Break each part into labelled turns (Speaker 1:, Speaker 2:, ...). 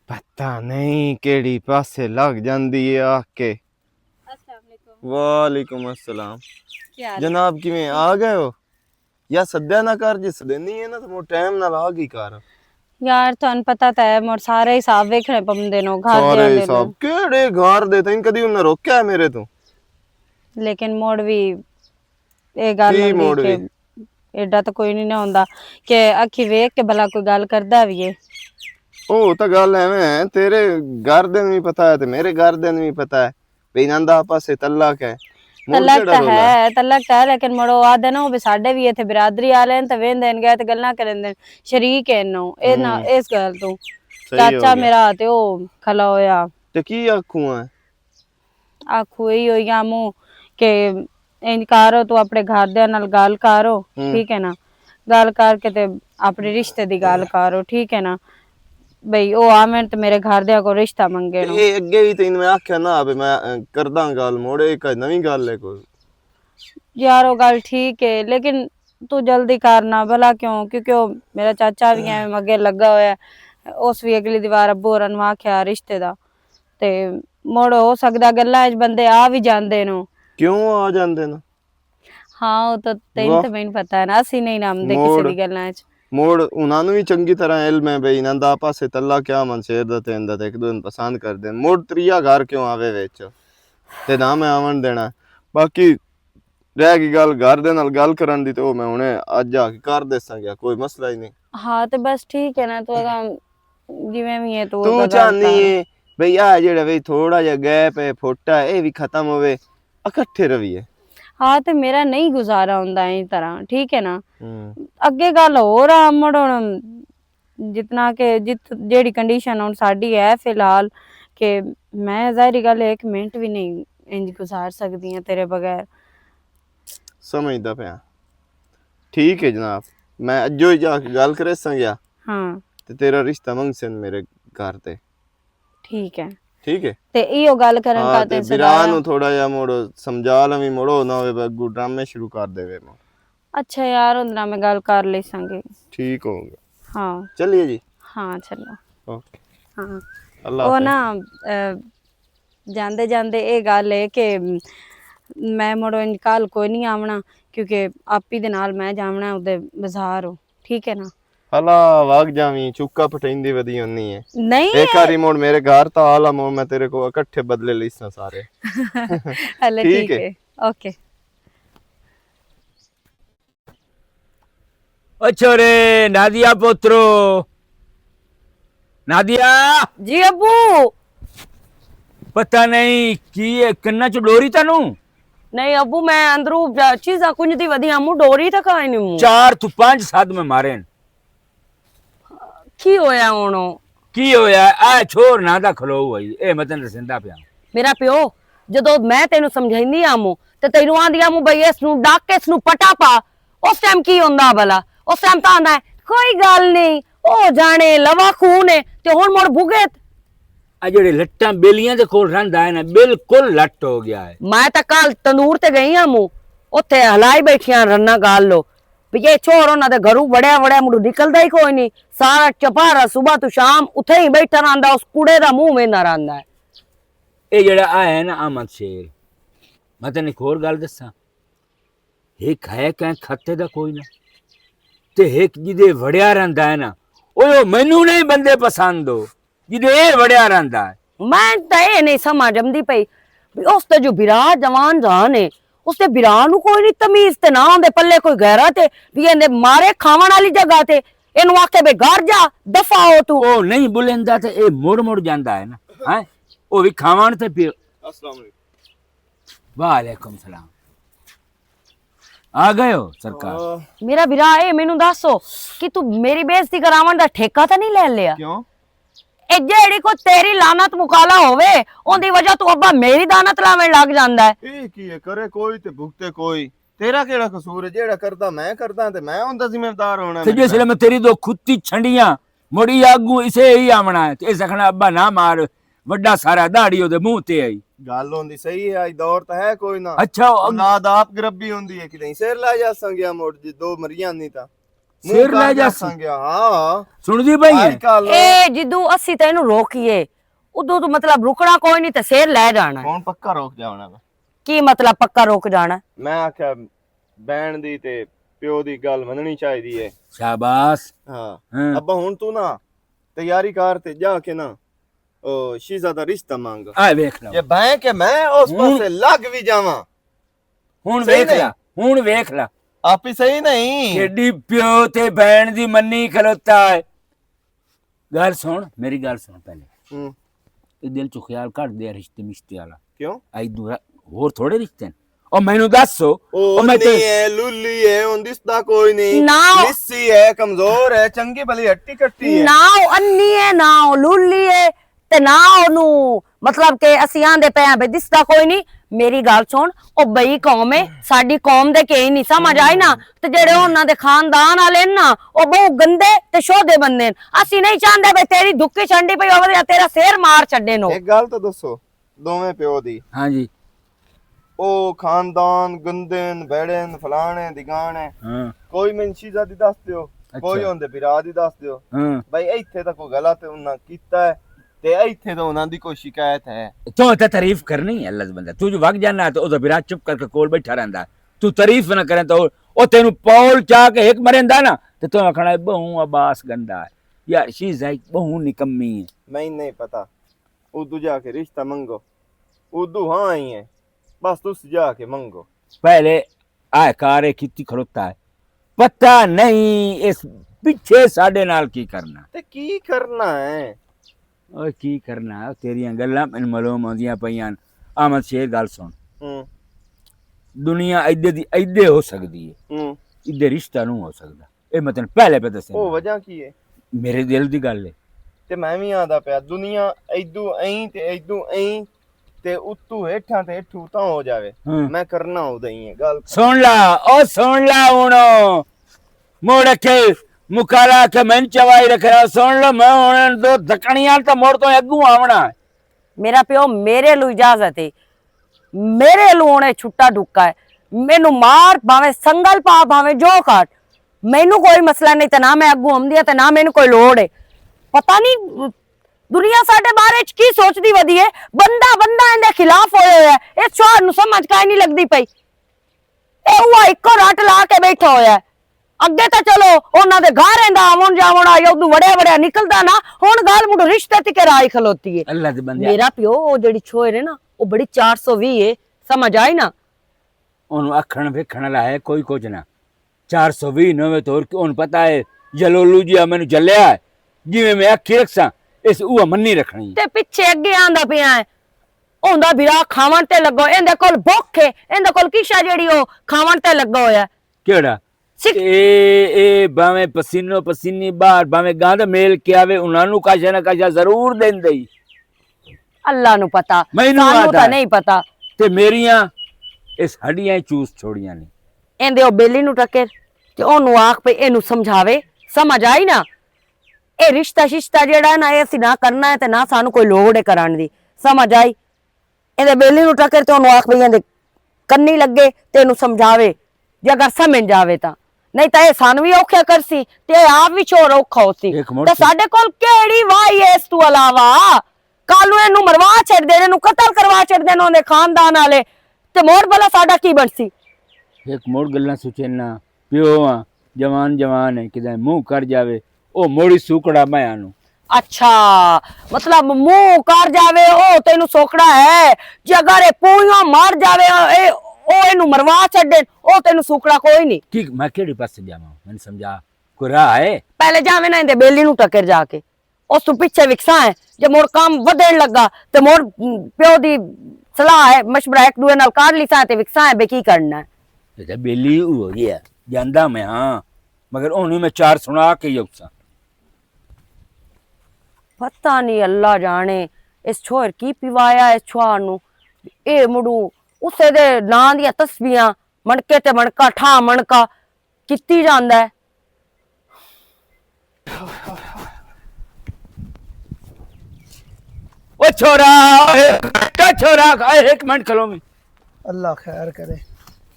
Speaker 1: पता नहीं केड़ी पासे लग जांदी है आके।
Speaker 2: अस्सलाम वालेकुम।
Speaker 1: वालेकुम अस्सलाम।
Speaker 2: क्या हाल है?
Speaker 1: जनाब किवें आ गए हो? या सद्या ना कर जिस देनी है ना तो मो टाइम नाल आ गई कर।
Speaker 2: यार तुहानू पता तो है मोर सारे हिसाब वेखने पौंदे नो घर
Speaker 1: सारे
Speaker 2: दे ने।
Speaker 1: हिसाब केड़े घर दे तैन कदी उन्हें रोकया है मेरे तो?
Speaker 2: लेकिन मोड़ भी ये गल
Speaker 1: की
Speaker 2: होंदी
Speaker 1: मोड़
Speaker 2: के
Speaker 1: भी
Speaker 2: एडा तो कोई नहीं ना होंदा के अखी वेख के भला कोई गल करदा भी है।
Speaker 1: ओ तो गल एवें तेरे घर दे भी पता है ते मेरे घर दे भी पता है भी नंदा पासे तलाक है। मोड़ केड़ा रोला है?
Speaker 2: तलक तो है लेकिन मोड़ो आदे ना भी साडे भी इथे बिरादरी आले न ते वेंदे न गए ते गल्लां करन शरीक है नो ए ना इस गल तो
Speaker 1: सही हो
Speaker 2: चाचा
Speaker 1: गया।
Speaker 2: मेरा ते ओ खला होया
Speaker 1: ते की आखूं है?
Speaker 2: आखू यही हो या मु के इंज करो तू अपने घर दे नाल गल करो ठीक है ना गल करके ते अपने रिश्ते दी गल करो ठीक है ना बई ओ आवें ते मेरे घर दे को रिश्ता मंगे नो
Speaker 1: ए अगे भी तेन मैं आख्या ना भी मैं करदा गल मोड़े एक नवी गल है कोई।
Speaker 2: यार वो गल ठीक है लेकिन तू जल्दी करना भला क्यों क्योंकि ओ मेरा चाचा भी है मगे लगा होया है उस भी अगली दीवार अब्बू होरां नु आख्या रिश्ते दा ते मुड़ हो सकदा गल्लां च बंदे आ भी जांदे नो।
Speaker 1: क्यों आ जांदे ना?
Speaker 2: हाँ वो तो तेन
Speaker 1: वाह
Speaker 2: तो मैनू पता है ना असी नहीं नामदे किसी
Speaker 1: मोड़
Speaker 2: दी गल्लां च।
Speaker 1: मोड़ उन्होंने भी चंगी तरह इल्म है बई नंदा पासे तला क्या मन शेर दा ते इंदा ते एक दून पसंद कर दे मोड़ त्रिया घर क्यों आवे विच ते ना मैं आवन देना। बाकी रह गई गल घर दे नाल गल करन दी ते ओ मैं हुणे अज आके कर देसां गया कोई मसला ही नहीं।
Speaker 2: हाँ तो बस ठीक है ना तो जिवें भी है तू
Speaker 1: तू
Speaker 2: ओदा गल
Speaker 1: चाहनी
Speaker 2: कर।
Speaker 1: है बई आ जेड़ा बई थोड़ा जा गैप है फोटा है ए भी खत्म होवे इकट्ठे रविए।
Speaker 2: हाँ तो मेरा नहीं गुजारा होंदा इस तरह ठीक है ना अगे गल हो रहा मुड़ जितना के जित जेड़ी कंडीशन हुन साडी है फिलहाल के मैं जाहिर गल एक मिनट भी नहीं इंज गुजार सकदी हां तेरे बगैर।
Speaker 1: समझदा पिया। ठीक है जनाब मैं अजो ही जाके गल करे संगया
Speaker 2: हाँ
Speaker 1: ते तेरा रिश्ता मंगसन मेरे घर ते।
Speaker 2: ठीक है
Speaker 1: ठीक है
Speaker 2: ते इयो गल करन
Speaker 1: हाँ
Speaker 2: का
Speaker 1: ते
Speaker 2: ते
Speaker 1: बिरा
Speaker 2: सदाया।
Speaker 1: नु थोड़ा जा मोड़ो समझा लवी मोड़ो ना होवे बग्गू ड्रामे शुरू कर देवे मोड़।
Speaker 2: अच्छा यार उंदरा मैं गल कर ले संगे।
Speaker 1: ठीक हो गया।
Speaker 2: हाँ
Speaker 1: चलिए जी।
Speaker 2: हाँ चलो
Speaker 1: ओके
Speaker 2: हाँ
Speaker 1: अल्लाह
Speaker 2: ओ
Speaker 1: हाफिज।
Speaker 2: ना जांदे जांदे ये गल है कि मैं मुड़ो इंज कल कोई नहीं आवना क्योंकि आपी दे नाल मैं जावना उदे बाजार हो ठीक है ना।
Speaker 1: हला वाग जावी चुक्का पटेंदी वदी होनी है।
Speaker 2: नहीं
Speaker 1: एक बारी मोड़ मेरे घर ता आला मोड़ मैं तेरे को इकट्ठे बदले लीसा सारे।
Speaker 2: हले
Speaker 1: ठीक
Speaker 2: ठीक
Speaker 1: है।
Speaker 2: है ओके।
Speaker 3: अच्छो रे नादिया पोत्रो नादिया
Speaker 2: जी अबू
Speaker 3: पता नहीं की कन्ना चो डोरी तनु
Speaker 2: नहीं अबू मैं अंदरू चीजा कुछ दी वदी हमू डोरी तक आई नी मु
Speaker 3: 4 तू 5 साथ में मारे
Speaker 2: की होया हुणो
Speaker 3: की होया आ छोर ना दा खलो हुई ए मतन रसिंदा पिया
Speaker 2: मेरा प्यो जदों मैं तेनु समझाईंदी आमू ते तेनु आंदी आमू बई इस नु डाक के इस नु पटा पा उस टाइम की हुंदा भला उस टाइम तां आंदा है कोई गल नहीं ओ जाने लवा खून है ते हुण मोड़ भुगे
Speaker 3: आ जेड़े लट्टा बेलियां दे कोल रंदा है ना बिल्कुल लट हो गया है।
Speaker 2: मैं तो कल तंदूर ते गई आमू उत्थे हलाई बैठियां रन्ना गाल लो ये छोर उन्हां दे घरू बड़िया बड़िया मुंडू निकलदा ही कोई नहीं सारा चपारा सुबह तो शाम उथे ही बैठा रहिंदा उस कूड़े दा मुंह वेंदा रहिंदा है।
Speaker 3: ए जेड़ा आ है ना अहमद शेर मैं तेन एक होर गल दसा एक है कहीं खाते दा कोई ना ते एक जिदे वड़िया रहिंदा है ना ओ मैनू नहीं बंदे पसंद हो जिदे वड़िया रहिंदा है।
Speaker 2: मैं तो ये नहीं समझ आंदी पई उसते जो बिराट जवान जान है उसते बिराट नु कोई नहीं तमीज ते ना आंदे पल्ले कोई गहरा ते भी इहने मारे खावन वाली जगह ते इनु आखे बे घर जा दफा हो तू
Speaker 3: ओ नहीं बुलेंदा ते ए मुड़ मुड़ जांदा है ना हैं ओ भी खावन ते पियो।
Speaker 1: अस्सलाम वालेकुम।
Speaker 3: वालेकुम सलाम आ गए हो सरकार।
Speaker 2: मेरा बिरा ए मेनू दसो कि तू मेरी बेइज्जती करावन दा ठेका तो नहीं ले लिया
Speaker 1: क्यों?
Speaker 2: ए जेड़ी को तेरी लानत मुकाला होवे ओंदी वजह तू अब्बा मेरी दानत लावे लग जांदा है।
Speaker 1: ए की है करे कोई ते भुगते कोई तेरा केड़ा कसूर है जेड़ा करदा मैं करदा ते मैं उनदा जिम्मेदार होना।
Speaker 3: तो जिसले मैं तेरी दो खुत्ती छंडियां मुड़ी आगू इसे ही आमना है ते सखना अब्बा ना मार वड्डा सारा दाढ़ी ओदे मुंह ते आई
Speaker 1: गल होंदी सही है आज दौर तो है कोई ना।
Speaker 3: अच्छा
Speaker 1: औलाद आप ग्रब्बी होंदी है कि नहीं सिर ला जा संगया मोड़ जी दो मरियां नहीं ता
Speaker 3: ਸਿਰ ਲੈ ਜਾ
Speaker 1: ਸੰਗਿਆ ਹਾਂ
Speaker 3: ਸੁਣਦੀ ਪਈ ਹੈ
Speaker 2: ਇਹ ਜਿੱਦੂ ਅਸੀਂ ਤੈਨੂੰ ਰੋਕੀਏ ਉਦੋਂ ਤੂੰ ਮਤਲਬ ਰੁਕਣਾ ਕੋਈ ਨਹੀਂ ਤੇ ਸਿਰ ਲੈ ਜਾਣਾ
Speaker 1: ਕੌਣ ਪੱਕਾ ਰੋਕ ਜਾਣਾ
Speaker 2: ਕੀ ਮਤਲਬ ਪੱਕਾ ਰੁਕ ਜਾਣਾ
Speaker 1: ਮੈਂ ਆਖਿਆ ਬੈਣ ਦੀ ਤੇ ਪਿਓ ਦੀ ਗੱਲ ਮੰਨਣੀ ਚਾਹੀਦੀ ਹੈ
Speaker 3: ਸ਼ਾਬਾਸ਼
Speaker 1: ਹਾਂ ਅੱਬਾ ਹੁਣ ਤੂੰ ਨਾ ਤਿਆਰੀ ਕਰ ਤੇ ਜਾ ਕੇ ਨਾ ਉਹ ਸ਼ੀਜ਼ਾ ਦਾ ਰਿਸ਼ਤਾ ਮੰਗ
Speaker 3: ਆ ਵੇਖ ਲੈ
Speaker 1: ਜੇ ਬੈਂ ਕੇ ਮੈਂ ਉਸ ਪਾਸੇ ਲੱਗ ਵੀ ਜਾਵਾਂ
Speaker 3: ਹੁਣ ਵੇਖ ਲੈ ਹੁਣ ਵੇਖ ਲੈ
Speaker 1: ਆਪੀ ਸਹੀ ਨਹੀਂ
Speaker 3: ਕਿੱਡੀ ਪਿਓ ਤੇ ਭੈਣ ਦੀ ਮੰਨੀ ਖਲੋਤਾ ਹੈ ਗੱਲ ਸੁਣ ਮੇਰੀ ਗੱਲ ਸੁਣ ਪਹਿਲੇ ਇਹ ਦਿਲ ਚ ਖਿਆਲ ਕੱਢ ਦੇ ਰਿਸ਼ਤੇ ਮਿਸ਼ਤੇ ਵਾਲਾ
Speaker 1: ਕਿਉਂ
Speaker 3: ਆਈ ਦੂਰਾ ਹੋਰ ਥੋੜੇ ਰਿਸ਼ਤੇ ਨੇ ਉਹ ਮੈਨੂੰ ਦੱਸੋ
Speaker 1: ਉਹ
Speaker 3: ਮੈਂ
Speaker 1: ਨਹੀਂ ਹੈ ਲੁੱਲੀ ਹੈ ਉਹ ਦਿਸਦਾ ਕੋਈ ਨਹੀਂ
Speaker 2: ਨਾ
Speaker 1: ਲਿੱਸੀ ਹੈ ਕਮਜ਼ੋਰ ਹੈ ਚੰਗੀ ਭਲੀ ਹੱਟੀ ਕੱਟੀ ਹੈ
Speaker 2: ਨਾ ਉਹ ਅੰਨੀ ਹੈ ਨਾ ਉਹ ਲੁੱਲੀ ਹੈ ਤੇ ਨਾ ਉਹਨੂੰ ਮਤਲਬ ਕਿ ਅਸੀਂ ਆਂਦੇ ਪਏ ਆ ਬਈ ਦਿਸਦਾ ਕੋਈ ਨਹੀਂ ਮੇਰੀ ਗੱਲ ਸੁਣ ਉਹ ਬਈ ਕੌਮ ਹੈ ਸਾਡੀ ਕੌਮ ਦੇ ਕਈ ਨਹੀਂ ਸਮਝ ਆਈ ਨਾ ਤੇ ਜਿਹੜੇ ਉਹਨਾਂ ਦੇ ਖਾਨਦਾਨ ਵਾਲੇ ਨਾ ਉਹ ਬਹੁਤ ਗੰਦੇ ਤੇ ਸ਼ੋਧੇ ਬੰਦੇ ਨੇ ਅਸੀਂ ਨਹੀਂ ਚਾਹੁੰਦੇ ਬਈ ਤੇਰੀ ਦੁੱਕੀ ਛੰਡੀ ਪਈ ਹੋਵੇ ਜਾਂ ਤੇਰਾ ਸਿਰ ਮਾਰ ਛੱਡੇ ਨੂੰ
Speaker 1: ਇੱਕ ਗੱਲ ਤਾਂ ਦੱਸੋ ਦੋਵੇਂ ਪਿਓ ਦੀ
Speaker 3: ਹਾਂਜੀ
Speaker 1: ਉਹ ਖਾਨਦਾਨ ਗੰਦੇਨ ਬੈੜਨ ਫਲਾਣੇ ਦਿਗਾਣੇ
Speaker 3: ਹਾਂ
Speaker 1: ਕੋਈ ਮਨਸ਼ੀਜ਼ਾ ਦੀ ਦੱਸ ਦਿਓ ਕੋਈ ਹੁੰਦੇ ਵਿਰਾ ਦੀ ਦੱਸ ਦਿਓ
Speaker 3: ਹਾਂ
Speaker 1: ਬਈ ਇੱਥੇ ਤਾਂ ਕੋਈ ਗਲਤ ਉਹਨਾਂ ਕੀਤਾ ਹੈ ਤੇ ਇੱਥੇ ਤਾਂ ਉਹਨਾਂ ਦੀ ਕੋਈ ਸ਼ਿਕਾਇਤ ਹੈ
Speaker 3: ਤੂੰ ਤਾਂ ਤਾਰੀਫ ਕਰਨੀ ਹੈ ਅੱਲਾ ਦਾ ਬੰਦਾ ਤੂੰ ਜੋ ਵਗ ਜਾਣਾ ਤੇ ਉਹਦਾ ਵਿਰਾਜ ਚੁੱਪ ਕਰਕੇ ਕੋਲ ਬੈਠਾ ਰਹਿੰਦਾ ਤੂੰ ਤਾਰੀਫ ਨਾ ਕਰੇ ਤਾਂ ਉਹ ਤੈਨੂੰ ਪੌਲ ਚਾ ਕੇ ਇੱਕ ਮਰਿੰਦਾ ਨਾ ਤੇ ਤੂੰ ਆਖਣਾ ਬਹੁ ਅਬਾਸ ਗੰਦਾ ਹੈ ਯਾਰ ਸ਼ੀਜ਼ਾ ਬਹੁ ਨਿਕੰਮੀ ਹੈ
Speaker 1: ਮੈਨੂੰ ਨਹੀਂ ਪਤਾ ਉਦੋਂ ਜਾ ਕੇ ਰਿਸ਼ਤਾ ਮੰਗੋ ਉਦੋਂ ਹਾਂ ਹੀ ਹੈ बस तुस जाके मंगो
Speaker 3: पहले आय कारे कितनी खड़ोता है पता नहीं इस पीछे साडे नाल की करना
Speaker 1: ते की करना है
Speaker 3: ओए की करना है तेरियां गल्लां मैनूं मालूम आंदियां पईयां आमद शेर गल सुन दुनिया इदे दी इदे हो सकदी है इदे रिश्ता नहीं हो सकदा ए मतलब पहले पे दस
Speaker 1: ओ वजह की है
Speaker 3: मेरे दिल दी गल है
Speaker 1: ते मैं भी आंदा पिया दुनिया इदू ऐं ते इदू ऐं ਤੇ ਉੱਤੋਂ ਹੇਠਾਂ ਤੇ ਹੇਠੂ ਤਾਂ ਹੋ ਜਾਵੇ ਮੈਂ ਕਰਨਾ ਉਹਦਾ ਹੀ ਹੈ ਗੱਲ
Speaker 3: ਸੁਣ ਲਾ ਹੁਣ ਮੋੜ ਕੇ ਮੁਕਾਲਾ ਕੇ ਮੈਂ ਚਵਾਈ ਰੱਖਿਆ ਸੁਣ ਲਾ ਮੈਂ ਹੁਣ ਦੋ ਧਕਣੀਆਂ ਤਾਂ ਮੋੜ ਤੋਂ ਅੱਗੂ ਆਵਣਾ
Speaker 2: ਮੇਰਾ ਪਿਓ ਮੇਰੇ ਲਈ ਇਜਾਜ਼ਤ ਹੈ ਮੇਰੇ ਲਈ ਉਹਨੇ ਛੁੱਟਾ ਡੁੱਕਾ ਹੈ ਮੈਨੂੰ ਮਾਰ ਭਾਵੇਂ ਸੰਗਲ ਪਾ ਭਾਵੇਂ ਜੋ ਕਾਟ ਮੈਨੂੰ ਕੋਈ ਮਸਲਾ ਨਹੀਂ ਤੇ ਨਾ ਮੈਂ ਅੱਗੂ ਆਉਂਦੀ ਤੇ ਨਾ ਮੈਨੂੰ ਕੋਈ ਲੋੜ ਹੈ ਪਤਾ ਨਹੀਂ दुनिया साडे बारे च की सोचदी वधी है बंदा इनके खिलाफ होया है इस शोर नु समझ काई नहीं लगदी पई ए हुआ इको रट ला के बैठा होया अगे तो चलो ओना दे घर रहिंदा आवन जावन आ उदू वड़िया निकलदा ना हुन गल मुंड रिश्ते ते के राई खलोती है
Speaker 3: अल्लाह दे बंदे
Speaker 2: मेरा पियो ओ जेड़ी छोर है ना ओ बड़ी 420 है समझ आई ना
Speaker 3: ओनु अखण वेखण ला है कोई कुछ ना 420 नवे तो ओन पता है जलोलू जी मैनू जल्लिया जिवें मैं अखी रखसा इस उह मन्नी रखनी
Speaker 2: ते पीछे अगे आंदा पिया है ओंदा बिरा खावन ते लगो एंदे कोल भुख है एंदे कोल किशा जेड़ी ओ खावन ते लगो होया
Speaker 3: केड़ा ए भावे पसीनो पसीनी बाहर भावे गांद मेल के आवे उना नु काशा ना काशा जरूर देंदे
Speaker 2: अल्लाह नु पता
Speaker 3: सानू
Speaker 2: ता नहीं पता
Speaker 3: ते मेरियां इस हड्डियां चूस छोड़ियां ने
Speaker 2: एंदे ओ बेली नु टक्कर ते ओनु आख पे एनु समझावे समझ आई ना ए रिश्ता शिश्ता जेड़ा ना ए असी ना करना है ते ना सानू कोई लोड़ है कराने दी समझ आई एंदे बेली नु टक्कर ते ओनु आख पे एंदे कन्नी लगे ते एनु समझावे जे अगर समझ जावे ता नहीं ता ए सानू भी औखा करसी ते आप भी छोर औखा होसी ते साडे कोल केड़ी वाई है इस तू अलावा कालू एनु मरवा छड़ दे एनु कत्ल करवा छड़ दे ओंदे खानदान वाले ते मोर भला साडा की बनसी
Speaker 3: एक मोड़ गल्ला सुचेना पियो जवान है किदा मुंह कर जावे ओ मोड़ी सूकड़ा माया नु
Speaker 2: अच्छा मतलब मुंह कर जावे ओ तेनु सोकड़ा है जे अगर ए पूइयों मार जावे ओ एनु मरवा छड्डे ओ तेनु सूकड़ा कोई नहीं
Speaker 3: ठीक मैं केड़ी पासे जावां मैंने समझा कोई राह है
Speaker 2: पहले जावे ना इंदे बेली नु टक्कर जाके उस तू पीछे विकसा है जे मोर काम वधण लगा ते मोर प्यो दी सलाह है मशवरा एक दूए नाल कर लीसा ते विकसा है बे की करना है
Speaker 3: ते बेली हो गया जानदा मैं हां मगर ओनु मैं चार सुना के युक्सा
Speaker 2: पता नहीं अल्लाह जाने इस छोर की पिवाया इस छोर नु ए मुड़ू उसे दे नां दी तस्बीहां मणके ते मणका ठा मणका कित्ती जांदा है
Speaker 3: ओ छोरा एक मिनट खलो में
Speaker 4: अल्लाह खैर करे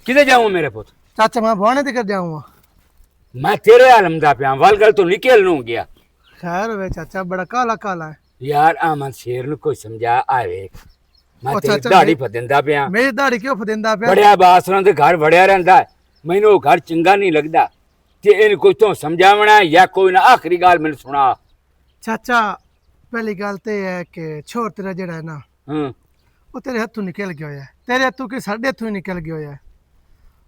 Speaker 3: किधर जाऊं मेरे पुत्र
Speaker 4: चाचा मैं भाने ते कर जाऊंगा
Speaker 3: मैं तेरे आलम दा पिया वल गल तो निकल नू गया
Speaker 4: खैर होवे चाचा, बड़ा काला काला है।
Speaker 3: यार आमन शेर नु कोई समझा आवे मैं
Speaker 4: ओ
Speaker 3: तेरी
Speaker 4: चाचा,
Speaker 3: दाढ़ी फदिंदा पिया
Speaker 4: मेरी दाढ़ी क्यों फदिंदा पिया?
Speaker 3: बड़िया बासरां दे घर वड़िया रहंदा है, मैनू वो घर चंगा नहीं लगदा ते इन कोई तो समझावना है या कोई ना आखिरी गाल मैनू सुना।
Speaker 4: चाचा पहली गल तो यह है कि छोर तेरा जड़ा है ना, वो तेरे हथों निकल गया है, तेरे हथों कि साढ़े हथों निकल गया है।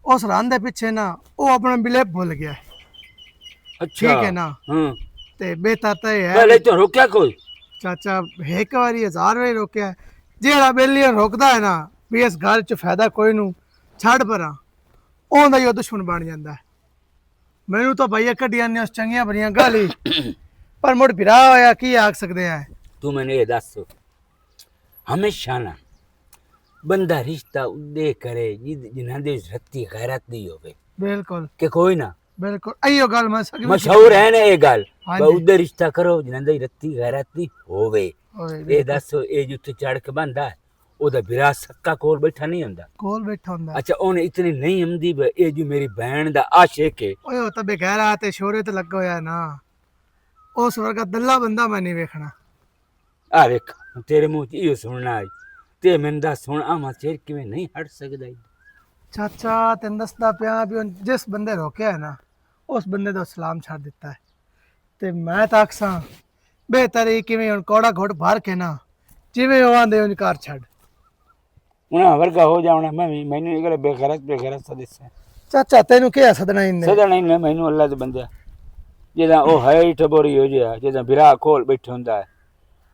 Speaker 4: उस रान दे पिछे ना वो अपना बिलेप भूल गया है।
Speaker 3: अच्छा
Speaker 4: ठीक है ना? ते बेहतर तो यह है
Speaker 3: पहले तो रोक्या कोई
Speaker 4: चाचा, एक बारी 1000 बारी रोकया है। जेड़ा बेलियन रोकदा है ना भी इस घर च फायदा कोई नू छड़ परा, ओंदा ही दुश्मन बन जांदा है। मैनू तो भैया कड्डियां ने उस चंगियां भरियां गाली पर मुड़ बिरा होया की आख सकते हैं।
Speaker 3: तू मैंने ये दस हमेशा ना बंदा रिश्ता उदे करे जिन्हां दे रत्ती गैरत दी होवे
Speaker 4: बिल्कुल
Speaker 3: कि कोई ना
Speaker 4: बिल्कुल अयो गल मैं सगी
Speaker 3: मशहूर है ना ये गल
Speaker 4: हाँ
Speaker 3: बा
Speaker 4: जी।
Speaker 3: उदे रिश्ता करो जिन्हां दी रत्ती गैरत दी होवे।
Speaker 4: ओए
Speaker 3: ये दस ये जुत्ते चढ़ के बंदा है ओदा बिरा सक्का कोल बैठा नहीं हुंदा।
Speaker 4: कोल बैठा हुंदा।
Speaker 3: अच्छा ओने इतनी नहीं हमदी ये जो मेरी बहन दा आशिक है
Speaker 4: ओए ओ तबे गहरा ते शोरे ते लग होया ना, उस वर्गा दल्ला बंदा मैं नहीं वेखना।
Speaker 3: आ वेख तेरे मुंह च इहो सुनना आई ते मैनू दस सुन आमा शेर किवें नहीं हट सकदा ई।
Speaker 4: चाचा तेन दसदा पिया भी उन जिस बंदे रोकया है ना उस बंदे तो सलाम छड़ दिता है। ते मैं तो आखसा बेहतर ही किवें हुन कोड़ा घुट भर के ना जिवें ओ आंदे उन कार छड़।
Speaker 3: उन्हां वर्गा हो जावना मैं भी मैनू निकले बेगरत सा दिसे
Speaker 4: चाचा तेनू क्या सदना इन्ने?
Speaker 3: सदा नहीं ना मैनू अल्लाह दे बंदे जेदा ओ है ही टबोरी हो जिहा जेदा बिरा कोल बैठा हुंदा है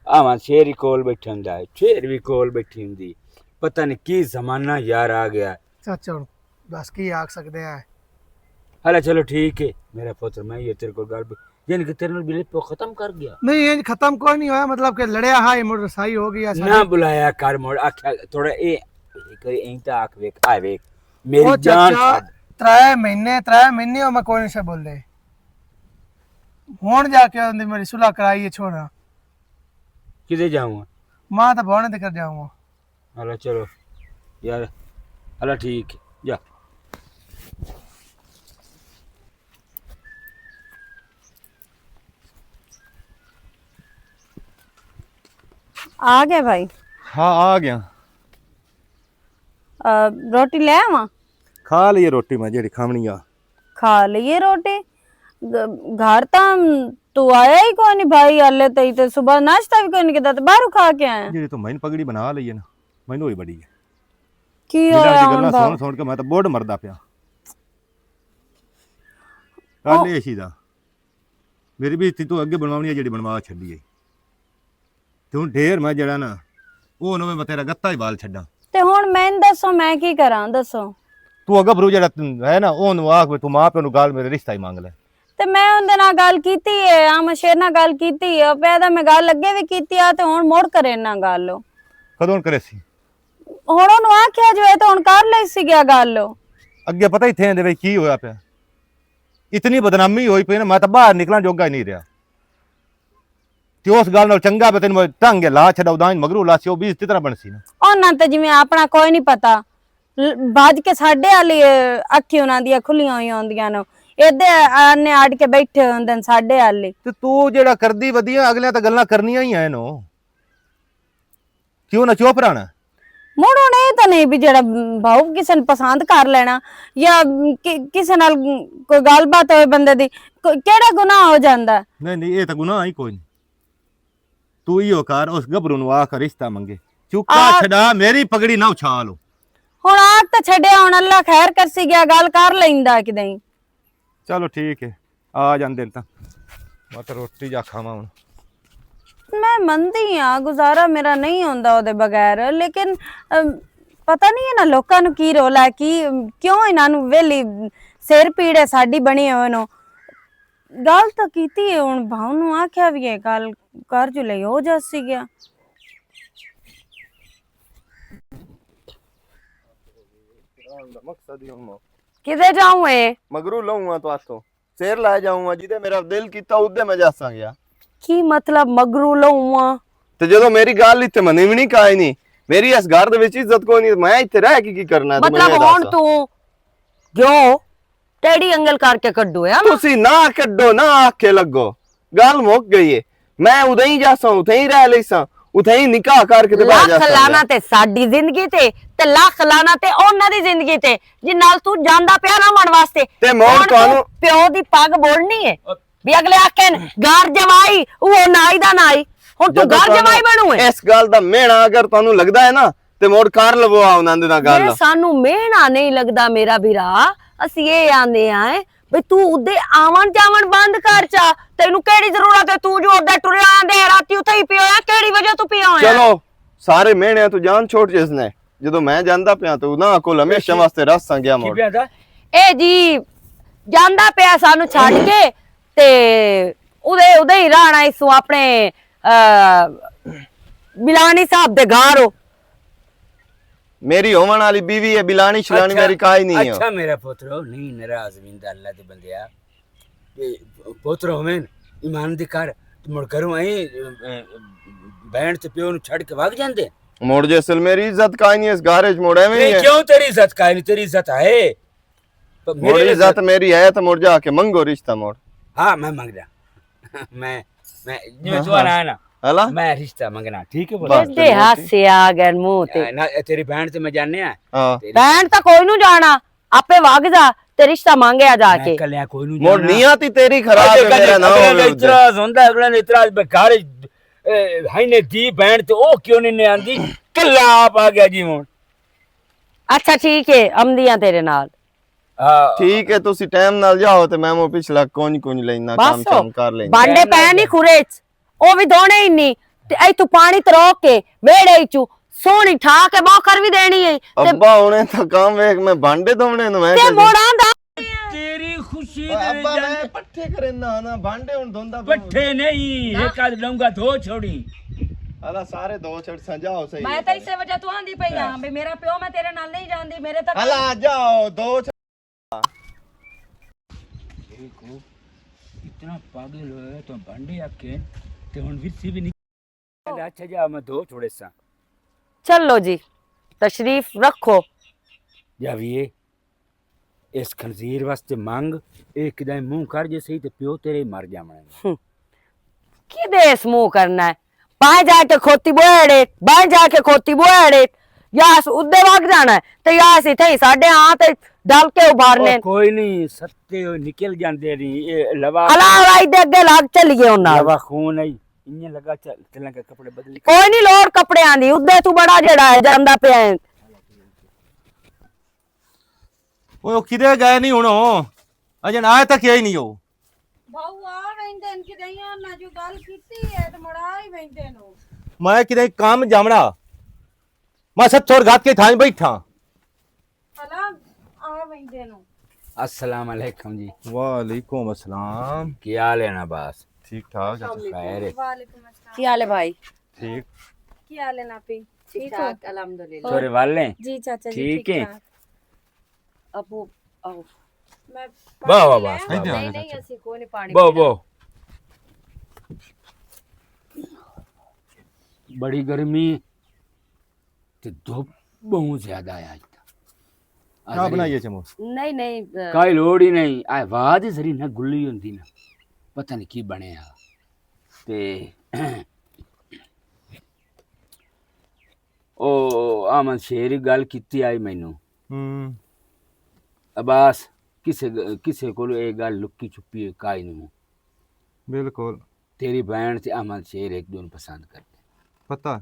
Speaker 3: आवा शेर ही कोल बैठा हुंदा है शेर भी कोल बैठी हुंदी पता नहीं की जमाना यार आ गया।
Speaker 4: चाचा हुन बस की आख सकते हैं।
Speaker 3: हला चलो ठीक है मेरा पुत्र मैं ये तेरे को गल यानी कि तेरे नाल बिले को खत्म कर गया
Speaker 4: नहीं इंज खत्म कोई नहीं होया, मतलब कि लड़या हाई मुड़ रसाई हो गई
Speaker 3: ना बुलाया कर मोड़ आख्या थोड़ा ए कोई एं ता आख वेख आ वेख मेरी
Speaker 4: ओ
Speaker 3: जान
Speaker 4: चाचा
Speaker 3: छड़।
Speaker 4: 3 महीने हो मैं कोई नहीं से बोल दे हुन जाके उन्दी मेरी सुलह कराई है छोरा।
Speaker 3: किधे जाऊंगा
Speaker 4: मां तो भवने ते कर जाऊंगा।
Speaker 3: हला चलो यार हला ठीक है जा।
Speaker 2: आ गए भाई।
Speaker 1: हाँ आ गया।
Speaker 2: रोटी ले आवा?
Speaker 1: खा लिए रोटी मैं जेड़ी खावनी आ।
Speaker 2: खा लिए रोटी? घर तो तू आया ही कोई नहीं भाई, हले तई ते सुबह नाश्ता भी कोई नहीं किया, बाहरों खा के आया।
Speaker 1: जेड़ी तो मैंने पगड़ी बना ली है ना मैनू ही बड़ी है।
Speaker 2: की होया हुन
Speaker 1: गल्लां
Speaker 2: भाऊ?
Speaker 1: सुन सुन के मैं तो बोर्ड मरदा पिया। कल ये दा मेरी भी तू अगे बनवानी है जेड़ी बनवा छड्डी है तू ढेर मैं जड़ा ना वो नवे मैं तेरा गत्ता ही बाल छड्डा
Speaker 2: ते हुन मैं दसो मैं की करा दसो?
Speaker 1: तू अगे भरू जड़ा है ना ओन आख तू मां प्यो नु गाल मेरे रिश्ता ही मांग ले।
Speaker 2: ते मैं उनदे नाल गल कीती है, आम शेर नाल गल कीती है, पैदा मैं गल अगे भी कीती आ ते हुन मोड़ करे ना गल।
Speaker 1: कदों करे सी
Speaker 2: हुन ओनु आख्या जो है तो हुन कर ले सी गया गल।
Speaker 1: अगे पता ही थे दे की होया पिया इतनी बदनामी होई पई ना मैं तो बाहर निकलना जोगा ही नहीं रहा। ते उस गल नाल चंगा पे तेन ढंग ला छड़ा उदां मगरू लासी ओ भी इस तरह बनसी ना।
Speaker 2: ਉਹਨਾਂ ਤੇ ਜਿਵੇਂ ਆਪਣਾ ਕੋਈ ਨਹੀਂ ਪਤਾ ਭੱਜ ਕੇ ਸਾਡੇ ਵਾਲੀ ਅੱਖੀ ਉਹਨਾਂ ਦੀਆਂ ਖੁੱਲੀਆਂ ਹੋਈਆਂ ਹੁੰਦੀਆਂ ਨੇ, ਇਹਦੇ ਆਨੇ ਆੜ ਕੇ ਬੈਠੇ ਹੁੰਦੇ ਨੇ ਸਾਡੇ ਵਾਲੀ।
Speaker 1: ਤੇ ਤੂੰ ਜਿਹੜਾ ਕਰਦੀ ਵਧੀਆ ਅਗਲਿਆਂ ਤਾਂ ਗੱਲਾਂ ਕਰਨੀਆਂ ਹੀ ਐ ਇਹਨੂੰ ਕਿਉਂ ਨਾ ਚੁੱਪ ਰਹਿਣਾ।
Speaker 2: ਮੁੜ ਹੁਣ ਇਹ ਤਾਂ ਨਹੀਂ ਵੀ ਜਿਹੜਾ ਭਾਉ ਕਿਸੇ ਨੂੰ ਪਸੰਦ ਕਰ ਲੈਣਾ ਜਾਂ ਕਿਸੇ ਨਾਲ ਕੋਈ ਗੱਲਬਾਤ ਹੋਵੇ ਬੰਦੇ ਦੀ ਕਿਹੜਾ ਗੁਨਾਹ ਹੋ ਜਾਂਦਾ।
Speaker 1: ਨਹੀਂ ਨਹੀਂ ਇਹ ਤਾਂ ਗੁਨਾਹ ਹੀ ਕੋਈ ਨਹੀਂ। ਤੂੰ ਹੀ ਕਰ ਉਸ ਗੱਭਰੂ ਨੂੰ ਆਖ ਰਿਸ਼ਤਾ ਮੰਗੇ ਚੁੱਕਾ ਛਡਾ ਮੇਰੀ ਪਗੜੀ ਨਾ ਉਛਾਲ।
Speaker 2: ਹੁਣ ਆਖ ਤਾਂ ਛੱਡਿਆ, ਹੁਣ ਅੱਲਾ ਖੈਰ ਕਰਸੀ ਗਿਆ ਗੱਲ ਕਰ ਲੈਂਦਾ ਕਿਦਾਂ।
Speaker 1: ਚਲੋ ਠੀਕ ਹੈ ਆ ਜਾਂਦੇ ਤਾਂ ਮੈਂ ਤਾਂ ਰੋਟੀ ਜਾ ਖਾਵਾਂ ਹੁਣ।
Speaker 2: ਮੈਂ ਮੰਨਦੀ ਆ ਗੁਜ਼ਾਰਾ ਮੇਰਾ ਨਹੀਂ ਹੁੰਦਾ ਉਹਦੇ ਬਗੈਰ, ਲੇਕਿਨ ਪਤਾ ਨਹੀਂ ਇਹਨਾਂ ਲੋਕਾਂ ਨੂੰ ਕੀ ਰੋਲਾ ਹੈ ਕੀ ਕਿਉਂ ਇਹਨਾਂ ਨੂੰ ਵੇਲੀ ਸਿਰ ਪੀੜ ਹੈ ਸਾਡੀ ਬਣੀ ਹੋਏ ਨੂੰ। ਗੱਲ ਤਾਂ ਕੀਤੀ ਹੈ ਹੁਣ ਭਾਉ ਨੂੰ ਆਖਿਆ ਵੀ ਹੈ ਗੱਲ ਕਰ ਜੂ ਲਈ ਹੋ ਜਾਸੀ ਗਿਆ।
Speaker 1: मकसद ही हूं
Speaker 2: किधर जाऊं ए
Speaker 1: मगरू लाऊंगा तो आसो शेर ला जाऊंगा जिदे मेरा दिल कीता उदे मैं जासा गया।
Speaker 2: की मतलब मगरू लऊंगा
Speaker 1: ਤੇ ਜਦੋਂ ਮੇਰੀ ਗੱਲ ਇੱਥੇ ਮੰਨੀ ਵੀ ਨਹੀਂ ਕਾਈ ਨਹੀਂ ਮੇਰੀ ਇਸ ਘਰ ਦੇ ਵਿੱਚ ਇੱਜ਼ਤ ਕੋਈ ਨਹੀਂ ਮੈਂ ਇੱਥੇ ਰਹਿ ਕੇ ਕੀ ਕਰਨਾ
Speaker 2: मतलब हुन तू जो
Speaker 5: ਟੇੜੀ ਅੰਗਲ ਕਰਕੇ ਕੱਢੋ ਆ
Speaker 1: ਤੁਸੀਂ ਨਾ ਕੱਢੋ ਨਾ ਆਖੇ ਲੱਗੋ ਗੱਲ ਮੁੱਕ ਗਈ ਏ ਮੈਂ ਉਦਾਂ ਹੀ ਜਾਸਾਂ ਉਥੇ ਹੀ ਰਹਿ ਲਈਸਾਂ ਉਥੇ ਹੀ ਨਿਕਾਹ ਕਰਕੇ ਤੇ ਬਹਿ
Speaker 5: ਲੱਖ
Speaker 1: ਜਾਸਾਂ
Speaker 5: ਲਾਣਾ ਤੇ ਸਾਡੀ ਜ਼ਿੰਦਗੀ ਤੇ ਲੱਖ ਲਾਣਾ ਤੇ ਉਹਨਾਂ ਦੀ ਜ਼ਿੰਦਗੀ ਤੇ ਜਿ ਨਾਲ ਤੂੰ ਜਾਂਦਾ ਪਿਆ ਨਾ ਮਨ ਵਾਸਤੇ
Speaker 1: ਤੇ ਮੋੜ
Speaker 5: ਹੁਣ ਤੂੰ
Speaker 1: ਤੁਹਾਨੂੰ
Speaker 5: ਪਿਓ ਦੀ ਪੱਗ ਬੋਲਣੀ ਹੈ ਵੀ ਅਗਲੇ ਆਖਣ ਘਰ ਜਮਾਈ ਉਹ ਨਾਈ ਦਾ ਨਾਈ ਹੁਣ ਤੂੰ
Speaker 1: ਜਦੋਂ
Speaker 5: ਘਰ
Speaker 1: ਤੁਹਾਨੂੰ
Speaker 5: ਜਮਾਈ ਬਣੂ ਹੈ
Speaker 1: ਇਸ ਗੱਲ ਦਾ ਮਿਹਣਾ ਅਗਰ ਤੁਹਾਨੂੰ ਲੱਗਦਾ ਹੈ ਨਾ ਤੇ ਮੋੜ ਕਰ ਲਵੋ ਉਹਨਾਂ ਦੇ ਨਾਲ ਗੱਲ
Speaker 5: ਸਾਨੂੰ ਮਿਹਣਾ ਨਹੀਂ ਲੱਗਦਾ ਮੇਰਾ ਵੀਰਾ ਅਸੀਂ ਇਹ ਆਂਦੇ ਆ ਵੀ ਤੂੰ ਉਦੇ ਆਵਣ ਜਾਵਣ ਬੰਦ ਕਰ ਚਾ ਤੈਨੂੰ ਕਿਹੜੀ ਜ਼ਰੂਰਤ ਹੈ ਤੂੰ ਜੋ ਉਹਦਾ ਟੁਰਿਆ ਆਂਦੇ ਰਾਤੀ ਉੱਥੇ ਹੀ ਪਿਆ ਕਿਹੜੀ ਵਜ੍ਹਾ ਤੂੰ ਪਿਆ ਹੋਇਆ
Speaker 1: ਚਲੋ ਸਾਰੇ ਮਿਹਣਿਆਂ ਤੋਂ ਜਾਨ ਛੋੜ ਜਿਸਨੇ ਜਦੋਂ ਮੈਂ ਜਾਂਦਾ ਪਿਆ ਤੂੰ ਨਾ ਕੋਲ ਹਮੇਸ਼ਾ ਵਾਸਤੇ ਰਸਾਂ ਗਿਆ ਮੋੜ
Speaker 5: ਇਹ ਜੀ ਜਾਂਦਾ ਪਿਆ ਸਾਨੂੰ ਛੱਡ ਕੇ ਤੇ ਉਹਦੇ ਹੀ ਰਹਿਣਾ ਇਸੂ ਆਪਣੇ ਬਿਲਾਨੀ ਸਾਹਿਬ ਦੇ ਘਰ
Speaker 1: मेरी होवन वाली बीवी है बिलानी शिलानी मेरी काई नहीं है
Speaker 3: अच्छा मेरा पुत्रो नहीं नाराज विंदा अल्लाह दे बंदिया पुत्र होवेन ईमान दी कर ते मुड़ करूं आई बहन ते प्यो नु छड़ के भाग जांदे
Speaker 1: मोड़ जैसल मेरी इज्जत काई नहीं है इस गारेज मोड़ है
Speaker 3: नहीं क्यों तेरी इज्जत काई नहीं तेरी इज्जत है
Speaker 1: मेरी इज्जत मेरी है तो मोड़ जाके मंगो रिश्ता मोड़
Speaker 3: हां मैं मांग रहा मैं जो तू आना है ना
Speaker 1: हला
Speaker 3: मैं रिश्ता मंगना ठीक है
Speaker 5: ਇਹਦੇ ਹਾਸੇ ਆ ਗਏ ਮੂੰਹ ਤੇ
Speaker 3: ना तेरी बहन ते मैं जानने आ
Speaker 1: हां
Speaker 5: ਭੈਣ ਤਾਂ ਕੋਈ ਨੂੰ ਜਾਣਾ ਆਪੇ ਵਗ ਜਾ ਤੇ ਰਿਸ਼ਤਾ ਮੰਗਿਆ ਜਾ ਕੇ
Speaker 3: मैं कल्या कोई नु
Speaker 1: मोड़ नियत ही तेरी खराब है मेरा ना हो
Speaker 3: इतराज होंदा अगला ने इतराज बेकार है ने दी बहन ते ओ क्यों नहीं आंदी कल्ला आप आ गया जी हुन
Speaker 5: ਅੱਛਾ ਠੀਕ ਹੈ ਆਮਦੀਆਂ ਤੇਰੇ ਨਾਲ
Speaker 1: ठीक है तुसी टाइम नाल जाओ ते मैं मो पिछला कुंज लेना काम
Speaker 5: ਬਸ
Speaker 1: शाम कर लेना
Speaker 5: ਬਾਂਡੇ ਪੈ ਨਹੀਂ ਖੁਰੇ ਚ ਉਹ ਵੀ ਦੋਣੇ ਹੀ ਨਹੀਂ ਤੇ ਐ ਤੂੰ ਪਾਣੀ ਤਰੋਕ ਕੇ ਵੇੜੇ ਚ ਸੋਹਣੀ ਠਾ ਕੇ ਬੋਕਰ ਵੀ ਦੇਣੀ ਹੈ ਤੇ
Speaker 1: अब्बा होने तो काम वेख मैं भांडे धोने नु मैं
Speaker 5: ਤੇ ਮੋੜਾਂ ਦਾ
Speaker 3: तेरी खुशी
Speaker 1: अब्बा मैं पट्ठे करे ना ना भांडे हुन धोंदा
Speaker 3: पट्ठे नहीं एक आध लूंगा धो छोड़ी
Speaker 1: हला सारे दो छड़ संजाओ सही
Speaker 5: ਮੈਂ ਤਾਂ ਇਸੇ ਵਜ੍ਹਾ ਤੋਂ ਆਂਦੀ ਪਈ ਆ ਵੀ ਮੇਰਾ ਪਿਓ ਮੈਂ ਤੇਰੇ ਨਾਲ ਨਹੀਂ ਜਾਂਦੀ ਮੇਰੇ ਤਾਂ
Speaker 1: हला जाओ दो
Speaker 3: देखो इतना पागल होया तो भांडे आके ते हुन विरसी भी नहीं अच्छा जा मैं धो छोड़े सा
Speaker 5: चलो जी तशरीफ रखो
Speaker 3: जाविए इस खंजीर वास्ते मांग एक दाई मुंह कर जे सही ते प्यो तेरे मर जावणे
Speaker 5: किदे इस मुंह करना है बाएं जाके खोती बोएड़े बाएं जाके खोती बोएड़े यास उद्दे वग जाना है तो यास इथे ही साडे हां ते डाल के उभारने
Speaker 3: कोई नहीं सत्ते निकल जांदे नहीं ये लवा
Speaker 5: अला इधर अगे लाग चलिए उन्ना
Speaker 3: लवा खून आई इन्ने लगा चलना के कपड़े बदल
Speaker 5: कोई नहीं लोड़ कपड़े आंदी उद्दे तू बड़ा जेड़ा है ਜਾਂਦਾ ਪਿਆ ਹੈ
Speaker 6: ਉਹ ਕਿਤੇ ਗਏ ਨਹੀਂ ਹੁਣ ਅਜੇ ਆਏ ਤੱਕ ਹੀ ਨਹੀਂ ਉਹ
Speaker 2: ਭਾਊ ਆ ਵੈਂਦੇ ਇਨਕੇ ਦਈਆਂ ਨਾ ਜੋ ਗੱਲ ਕੀਤੀ ਹੈ ਤੇ ਮੜਾ ਹੀ ਵੈਂਦੇ ਨੂੰ
Speaker 6: ਮੈਂ ਕਿਤੇ ਕੰਮ ਜਾਮਣਾ ਮੈਂ ਸੱਤ ਛੋੜ ਘਾਤ ਕੇ ਥਾਂ ਬੈਠਾ
Speaker 2: ਹਲਾ ਆ ਵੈਂਦੇ ਨੂੰ
Speaker 3: अस्सलाम वालेकुम जी
Speaker 6: ਵਾਲੇਕੁਮ ਅਸਲਾਮ
Speaker 3: ਕੀ ਹਾਲ ਹੈ ਨਾ ਬਸ
Speaker 6: ਠੀਕ ਠਾਕ
Speaker 3: खैर है
Speaker 2: ਵਾਲੇकुम अस्सलाम
Speaker 5: ਕੀ ਹਾਲ ਹੈ ਭਾਈ
Speaker 6: ਠੀਕ
Speaker 2: ਕੀ ਹਾਲ ਹੈ ਨਾਪੀ
Speaker 5: ठीक ठाक अल्हम्दुलिल्लाह
Speaker 3: छोरे वाले
Speaker 2: जी चाचा जी
Speaker 3: ठीक है
Speaker 5: अबू आओ
Speaker 2: मैं
Speaker 3: वाह वाह वाह
Speaker 5: नहीं नहीं ਅਸੀਂ ਕੋਈ ਨਹੀਂ ਪਾਣੀ
Speaker 3: बो बो बड़ी गर्मी ते धूप बहुत ज्यादा है आज
Speaker 6: क्या बनाइए चमो
Speaker 5: नहीं नहीं
Speaker 3: काई लोड़ ही नहीं आवाज जरी ना गुल्ली हुंदी ना पता नहीं की बनया ते ओ आमन शेर गल कीती आई मैनू अब्बास किसे को ये गल लुक्की छुपी काई नहीं
Speaker 6: बिल्कुल
Speaker 3: तेरी बहन ते अमन शेर एक दून पसंद करते
Speaker 6: पता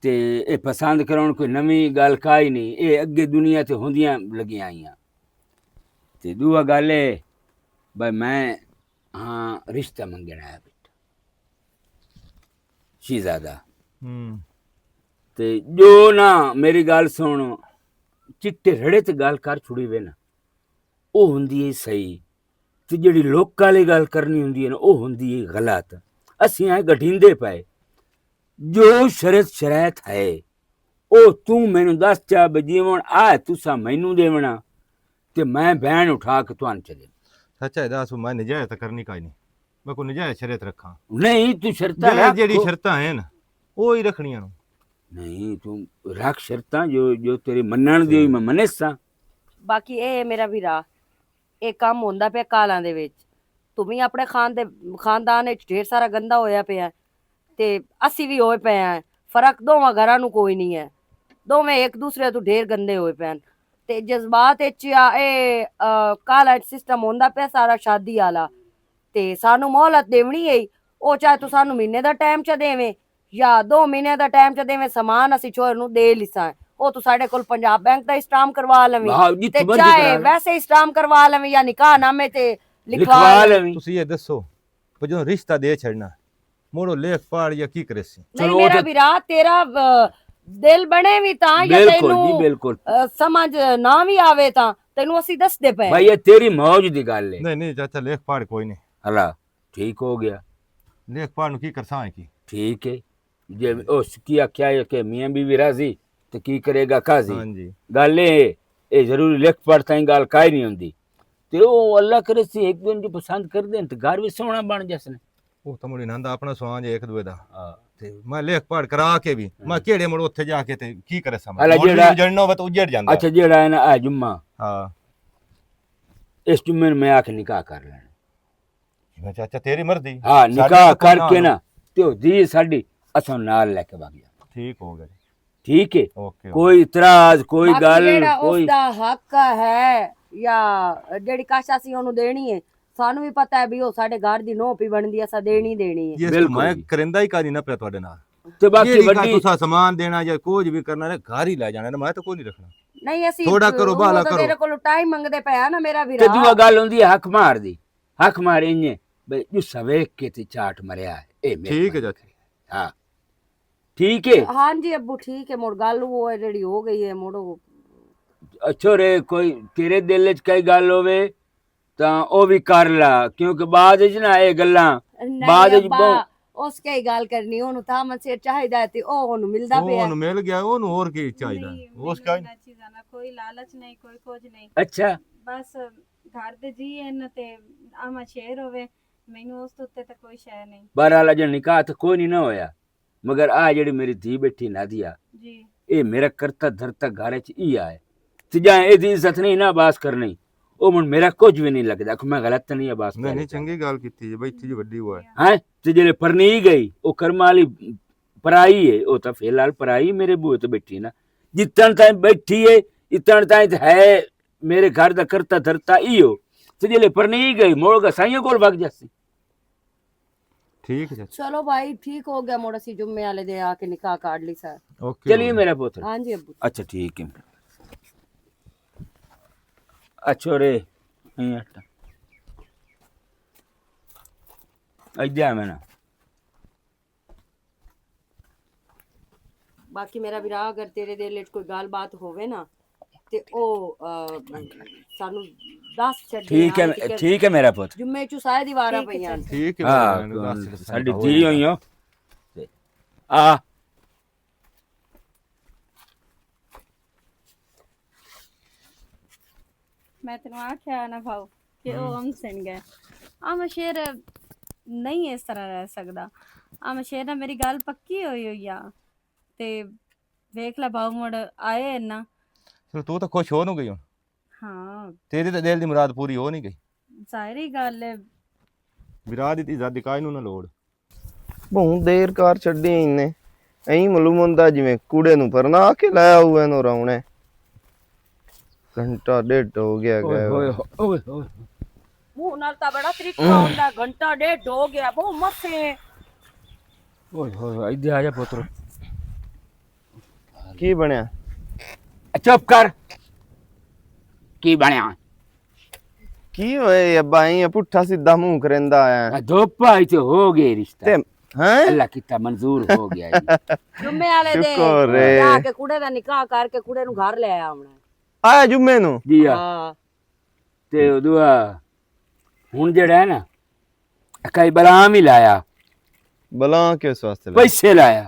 Speaker 3: ते ये पसंद कराउण कोई नवी गल काई नहीं ये अगे दुनिया ते होंदियां लगी आईयां ते दूआ गल है भाई मैं हाँ रिश्ता मंगना है बेटा शहजादा ते जो ना मेरी गल सुन चिट्टे रड़े ते गल कर छुड़ी वे ना वो हुंदी है सही ते जेड़ी लोकां वाली गल करनी हुंदी है ना वो हुंदी है गलत असीं ऐ गठिंदे पाए जो शरत शरायत है ओ तू मैनू दस चा बजीवन आ तुसा मैनू देवना ते मैं बहन उठा के तुहानू चले
Speaker 6: सच्चा है दास मैं नजायज करनी काई नहीं मैं को नजायज शरीयत रखा
Speaker 3: नहीं तू शर्तां रख
Speaker 6: जेड़ी शर्तां हैं ना वो ही रखनियां
Speaker 3: नहीं तू रख शर्तां जो जो तेरी मनण दी मैं मनेसा
Speaker 5: बाकी ए मेरा वीरा ਇਹ ਕੰਮ ਹੁੰਦਾ ਪਿਆ ਕਾਲਾਂ ਦੇ ਵਿੱਚ। ਤੂੰ ਵੀ ਆਪਣੇ ਖਾਨਦਾਨ ਵਿੱਚ ਢੇਰ ਸਾਰਾ ਗੰਦਾ ਹੋਇਆ ਪਿਆ ਤੇ ਅਸੀਂ ਵੀ ਹੋਏ ਪਏ ਆ। ਫਰਕ ਦੋਵਾਂ ਘਰਾਂ ਨੂੰ ਕੋਈ ਨਹੀਂ ਹੈ, ਦੋਵੇਂ ਇੱਕ ਦੂਸਰੇ ਤੋਂ ਢੇਰ ਗੰਦੇ ਹੋਏ ਪਏ ਤੇ ਜਜ਼ਬਾਤ ਵਿੱਚ ਆ ਇਹ ਕਾਲਾ ਸਿਸਟਮ ਹੁੰਦਾ ਪਿਆ ਸਾਰਾ ਸ਼ਾਦੀ ਵਾਲਾ। ਤੇ ਸਾਨੂੰ ਮੋਹਲਤ ਦੇਵਣੀ ਹੈ, ਉਹ ਚਾਹੇ ਤੂੰ ਸਾਨੂੰ ਮਹੀਨੇ ਦਾ ਟਾਈਮ ਚ ਦੇਵੇਂ ਜਾਂ 2 ਮਹੀਨੇ ਦਾ ਟਾਈਮ ਚ ਦੇਵੇਂ, ਸਮਾਨ ਅਸੀਂ ਚੋਰ ਨੂੰ ਦੇ ਲਿਸਾਂ। ਉਹ ਤੂੰ ਸਾਡੇ ਕੋਲ ਪੰਜਾਬ ਬੈਂਕ ਦਾ ਇਸਟਾਮ ਕਰਵਾ ਲਵੇਂ ਤੇ ਚਾਹੇ ਵੈਸੇ ਇਸਟਾਮ ਕਰਵਾ ਲਵੇਂ ਜਾਂ ਨਿਕਾਹਨਾਮੇ ਤੇ ਲਿਖਵਾ ਲਵੇਂ।
Speaker 6: ਤੁਸੀਂ ਇਹ ਦੱਸੋ ਵੀ ਜਦੋਂ ਰਿਸ਼ਤਾ ਦੇ ਛੱਡਣਾ ਮੋੜੋ ਲੇਖ ਪਾੜ ਜਾਂ ਕੀ ਕਰੇ ਸੀ?
Speaker 5: ਨਹੀਂ ਮੇਰਾ ਵੀਰਾ, ਤੇਰਾ ਦਿਲ ਬਣੇ ਵੀ ਤਾਂ ਜਾਂ ਤੈਨੂੰ ਸਮਝ ਨਾ ਵੀ ਆਵੇ ਤਾਂ ਤੈਨੂੰ ਅਸੀਂ ਦੱਸਦੇ ਪਏ
Speaker 3: ਭਾਈ ਇਹ ਤੇਰੀ ਮੌਜ ਦੀ ਗੱਲ ਹੈ।
Speaker 6: ਨਹੀਂ ਚਾਚਾ ਲੇਖ ਪਾੜ ਕੋਈ ਨਹੀਂ।
Speaker 3: ਹਲਾ ਠੀਕ ਹੋ ਗਿਆ।
Speaker 6: ਲੇਖ ਪਾੜ ਨੂੰ ਕੀ ਕਰਸਾਂ ਹੈ ਕੀ?
Speaker 3: ਠੀਕ ਹੈ ਜੇ ਉਸ ਕੀ ਆਖਿਆ ਹੈ ਕਿ ਮੀਆਂ ਬੀਵੀ ਰਾਜ਼ੀ ਤੇ ਕੀ ਕਰੇਗਾ ਕਾਜ਼ੀ।
Speaker 6: ਹਾਂਜੀ
Speaker 3: ਗੱਲ ਇਹ ਜ਼ਰੂਰੀ ਲਿਖ ਪੜ ਤਾਂ ਗੱਲ ਕਾਈ ਨਹੀਂ ਹੁੰਦੀ ਤੇ ਉਹ ਅੱਲਾ ਕਰੇ ਸੀ ਇੱਕ ਦੂਜੇ ਨੂੰ ਪਸੰਦ ਕਰਦੇ ਤੇ ਘਰ ਵੀ ਸੋਹਣਾ ਬਣ ਜਸਨੇ।
Speaker 6: ਉਹ ਤਾਂ ਮੁੜੀ ਨੰਦਾ ਆਪਣਾ ਸਵਾਂਜ ਇੱਕ ਦੂਏ ਦਾ ਤੇ ਮੈਂ ਲੇਖ ਪਾੜ ਕਰਾ ਕੇ ਵੀ ਮੈਂ ਕਿਹੜੇ ਮੁੜ ਉੱਥੇ ਜਾ ਕੇ ਤੇ ਕੀ ਕਰੇ ਸਮਾਂ ਜਿਹੜਾ ਜੜਨੋਂ ਬਤ ਉਜੜ ਜਾਂਦਾ।
Speaker 3: ਅੱਛਾ ਜਿਹੜਾ ਹੈ ਨਾ ਆ ਜੁਮਾ,
Speaker 6: ਹਾਂ
Speaker 3: ਇਸ ਜੁਮੇ ਨੂੰ ਮੈਂ ਆ ਕੇ ਨਿਕਾਹ ਕਰ ਲੈਣਾ।
Speaker 6: ਮੈਂ ਚਾਚਾ ਤੇਰੀ ਮਰਜ਼ੀ।
Speaker 3: ਹਾਂ ਨਿਕਾਹ ਕਰਕੇ ਨਾ ਤੇ ਉਹ ਜੀ ਸਾਡੀ ਅਸਾਂ ਨਾਲ ਲੈ ਕੇ ਵਗ ਜਾ।
Speaker 6: ਠੀਕ ਹੋ ਗਿਆ।
Speaker 3: ਠੀਕ ਹੈ
Speaker 6: ਓਕੇ
Speaker 3: ਕੋਈ ਇਤਰਾਜ਼ ਕੋਈ ਗੱਲ ਕੋਈ
Speaker 5: ਉਸਦਾ ਹੱਕ ਹੈ ਜਾਂ ਜਿਹੜੀ ਕਾਸ਼ਾ ਸੀ ਉਹਨੂੰ ਦੇਣੀ ਹੈ। ਸਾਨੂੰ ਵੀ ਪਤਾ ਹੈ ਵੀ ਉਹ ਸਾਡੇ ਘਰ ਦੀ ਨੋਹ ਪੀ ਬਣਦੀ ਅਸਾਂ ਦੇਣੀ ਹੈ।
Speaker 6: ਬਿਲਕੁਲ ਮੈਂ ਕਰਿੰਦਾ ਹੀ ਕਾਦੀ ਨਾ ਪਿਆ ਤੁਹਾਡੇ ਨਾਲ
Speaker 3: ਤੇ ਬਾਕੀ ਵੱਡੀ
Speaker 6: ਤੁਸੀਂ ਸਮਾਨ ਦੇਣਾ ਜਾਂ ਕੁਝ ਵੀ ਕਰਨਾ ਹੈ ਘਰ ਹੀ ਲੈ ਜਾਣਾ ਮੈਂ ਤਾਂ ਕੋਈ ਨਹੀਂ ਰੱਖਣਾ।
Speaker 5: ਨਹੀਂ ਅਸੀਂ
Speaker 6: ਥੋੜਾ ਕਰੋ ਬਾਲਾ ਕਰੋ।
Speaker 5: ਤੇਰੇ ਕੋਲ ਟਾਈਮ ਮੰਗਦੇ ਪਿਆ ਨਾ ਮੇਰਾ ਵੀਰਾ।
Speaker 3: ਤੇ ਦੂਆ ਗੱਲ ਹੁੰਦੀ ਹੈ ਹੱਕ ਮਾਰ ਦੀ। ਹੱਕ ਮਾਰ ਇੰਨੇ ਬਈ ਜੋ ਸਵੇਕ ਕੇ ਤੇ ਚਾਟ ਮਰਿਆ ਹੈ ਇਹ
Speaker 6: ਠੀਕ ਹੈ ਚਾਚੀ।
Speaker 3: ਹਾਂ ਠੀਕ ਹੈ।
Speaker 5: ਹਾਂਜੀ ਅੱਬੂ ਠੀਕ ਹੈ। ਮੁੜ ਗੱਲ ਉਹ ਹੈ ਜਿਹੜੀ ਹੋ ਗਈ ਹੈ ਮੁੜੋ।
Speaker 3: ਅੱਛੋ ਰੇ ਕੋਈ ਤੇਰੇ ਦਿਲ 'ਚ ਕਈ ਗੱਲ ਹੋਵੇ ਤਾਂ ਉਹ ਵੀ ਕਰ ਲਾ ਕਿਉਂਕਿ ਬਾਅਦ ਵਿੱਚ ਨਾ ਇਹ ਗੱਲਾਂ ਬਾਅਦ ਵਿੱਚ
Speaker 5: ਉਸ ਕੇ ਗੱਲ ਕਰਨੀ ਉਹਨੂੰ ਤਾਂ ਮਸੇ ਚਾਹੀਦਾ ਤੇ ਉਹ ਉਹਨੂੰ ਮਿਲਦਾ ਪਿਆ।
Speaker 6: ਉਹਨੂੰ ਮਿਲ ਗਿਆ ਉਹਨੂੰ ਹੋਰ ਕੀ ਚਾਹੀਦਾ ਉਸ ਕਾ
Speaker 2: ਕੋਈ ਲਾਲਚ ਨਹੀਂ ਕੋਈ ਕੁਝ ਨਹੀਂ।
Speaker 3: ਅੱਛਾ
Speaker 2: ਬਸ ਘਰ ਦੇ ਜੀ ਹਨ ਤੇ ਆਮਾ ਸ਼ੇਰ ਹੋਵੇ ਮੈਨੂੰ ਉਸ ਉੱਤੇ ਤਾਂ ਕੋਈ ਸ਼ੈ ਨਹੀਂ।
Speaker 3: ਬਹਰਾਲ ਅਜੇ ਨਿਕਾਹ ਤਾਂ ਕੋਈ ਨਹੀਂ ਨਾ ਹੋਇਆ ਮਗਰ ਆ ਜਿਹੜੀ ਮੇਰੀ ਧੀ ਬੈਠੀ ਨਾਦੀਆ
Speaker 2: ਜੀ
Speaker 3: ਇਹ ਮੇਰਾ ਕਰਤਾ ਧਰਤਾ ਘਰ 'ਚ ਹੀ ਆਏ ਤੇ ਜਾਂ ਇਹਦੀ ਇੱਜ਼ਤ ਨਹੀਂ ਨਾ ਬਾਸ ਕਰਨੀ ਉਹ ਹੁਣ ਮੇਰਾ ਕੁਝ ਵੀ ਨਹੀਂ ਲੱਗਦਾ ਕਿ ਮੈਂ ਗਲਤ ਨਹੀਂ ਆਬਾਸ ਕਰ
Speaker 6: ਨਹੀਂ ਚੰਗੀ ਗੱਲ ਕੀਤੀ ਜੀ ਬੈਠੀ ਜੀ ਵੱਡੀ ਹੋਇਆ
Speaker 3: ਹੈ ਤੇ ਜਿਹੜੇ ਪਰਨੀ ਗਈ ਉਹ ਕਰਮ ਵਾਲੀ ਪਰਾਈ ਹੈ ਉਹ ਤਾਂ ਫਿਲਹਾਲ ਪਰਾਈ ਮੇਰੇ ਬੂਹੇ ਤੇ ਬੈਠੀ ਨਾ ਜਿੱਤਣ ਤਾਂ ਬੈਠੀ ਹੈ ਇਤਣ ਤਾਂ ਹੈ ਮੇਰੇ ਘਰ ਦਾ ਕਰਤਾ ਧਰਤਾ ਈਓ ਤੇ ਜਿਹੜੇ ਪਰਨੀ ਗਈ ਮੋੜ ਸਾਈਆਂ ਕੋਲ ਵਗ ਜਾਸੀ।
Speaker 6: ਠੀਕ ਹੈ
Speaker 5: ਚਲੋ ਭਾਈ ਠੀਕ ਹੋ ਗਿਆ ਮੁੜ ਅਸੀਂ ਜੁम्मे वाले दे आके निकाह काट ली सर।
Speaker 6: ओके
Speaker 3: चलिए मेरा पुत्र।
Speaker 5: हाँ जी अब्बू।
Speaker 3: अच्छा ठीक है। अच्छो रे इधर मैं ना
Speaker 5: बाकी मेरा विरा अगर तेरे दिल च कोई गल बात होवे ना ते ओ सानू दस छड्डी।
Speaker 3: ठीक है मेरा पुत्र।
Speaker 5: जुम्मे चू सारे दीवारां पईयां।
Speaker 6: ठीक है
Speaker 3: हाँ साडी धी होई हो आ
Speaker 2: मैं तेन आख्या ना भाऊ कि हम सिन गए आम शेर नहीं इस तरह रह सकदा। आम शेर ना मेरी गल पक्की हुई आ ते वेख ला भाऊ मुड़ आए ना
Speaker 6: चल तू तो खुश हो न गई
Speaker 2: हाँ
Speaker 6: तेरी तो दिल दी मुराद पूरी हो नहीं गई
Speaker 2: सारी गल है
Speaker 6: विराद दी इज्जत दिखाई ਨੂੰ ਨਾ ਲੋੜ
Speaker 1: ਬਹੁਤ ਦੇਰ ਕਾਰ ਛੱਡੀ ਇਹਨੇ ਐਂ ਮਾਲੂਮ ਹੁੰਦਾ ਜਿਵੇਂ ਕੂੜੇ ਨੂੰ ਪਰਨਾ ਕੇ ਲਾਇਆ ਹੋਇਆ ਇਹਨੂੰ ਰਾਉਣੇ ਘੰਟਾ ਡੇਢ ਹੋ ਗਿਆ ਗਏ
Speaker 3: ओए ओए ओए
Speaker 5: मुंह नाल ता बड़ा तरीका हुंदा घंटा डेढ़ हो गया बहुत मसे
Speaker 3: ओए ओए इधर आ जा पुत्र।
Speaker 1: ਕੀ ਬਣਿਆ
Speaker 3: चुप कर की बनया
Speaker 1: ਕੀ ਹੋਏ ਅੱਬਾ ਐਂ ਪੁੱਠਾ ਸਿੱਧਾ ਮੂੰਹ ਕਰੰਦਾ ਆਇਆ
Speaker 3: धोपा तो हो गए रिश्ता
Speaker 1: ਤੇ हैं
Speaker 3: अल्लाह कितना मंजूर हो गया जी।
Speaker 5: जुम्मे वाले दे
Speaker 1: शुक्र है।
Speaker 5: जाके कुड़े दा निकाह करके कुड़े नु घर ले आवना।
Speaker 1: ਆਇਆ ਜੁਮੇ ਨੂੰ
Speaker 3: जी हाँ
Speaker 5: हां
Speaker 3: ते दुआ हुन जेड़ा है ना कई बलाम ही लाया
Speaker 1: ਬਲਾ ਕਿਸ ਵਾਸਤੇ ਲਾਇਆ?
Speaker 3: पैसे लाया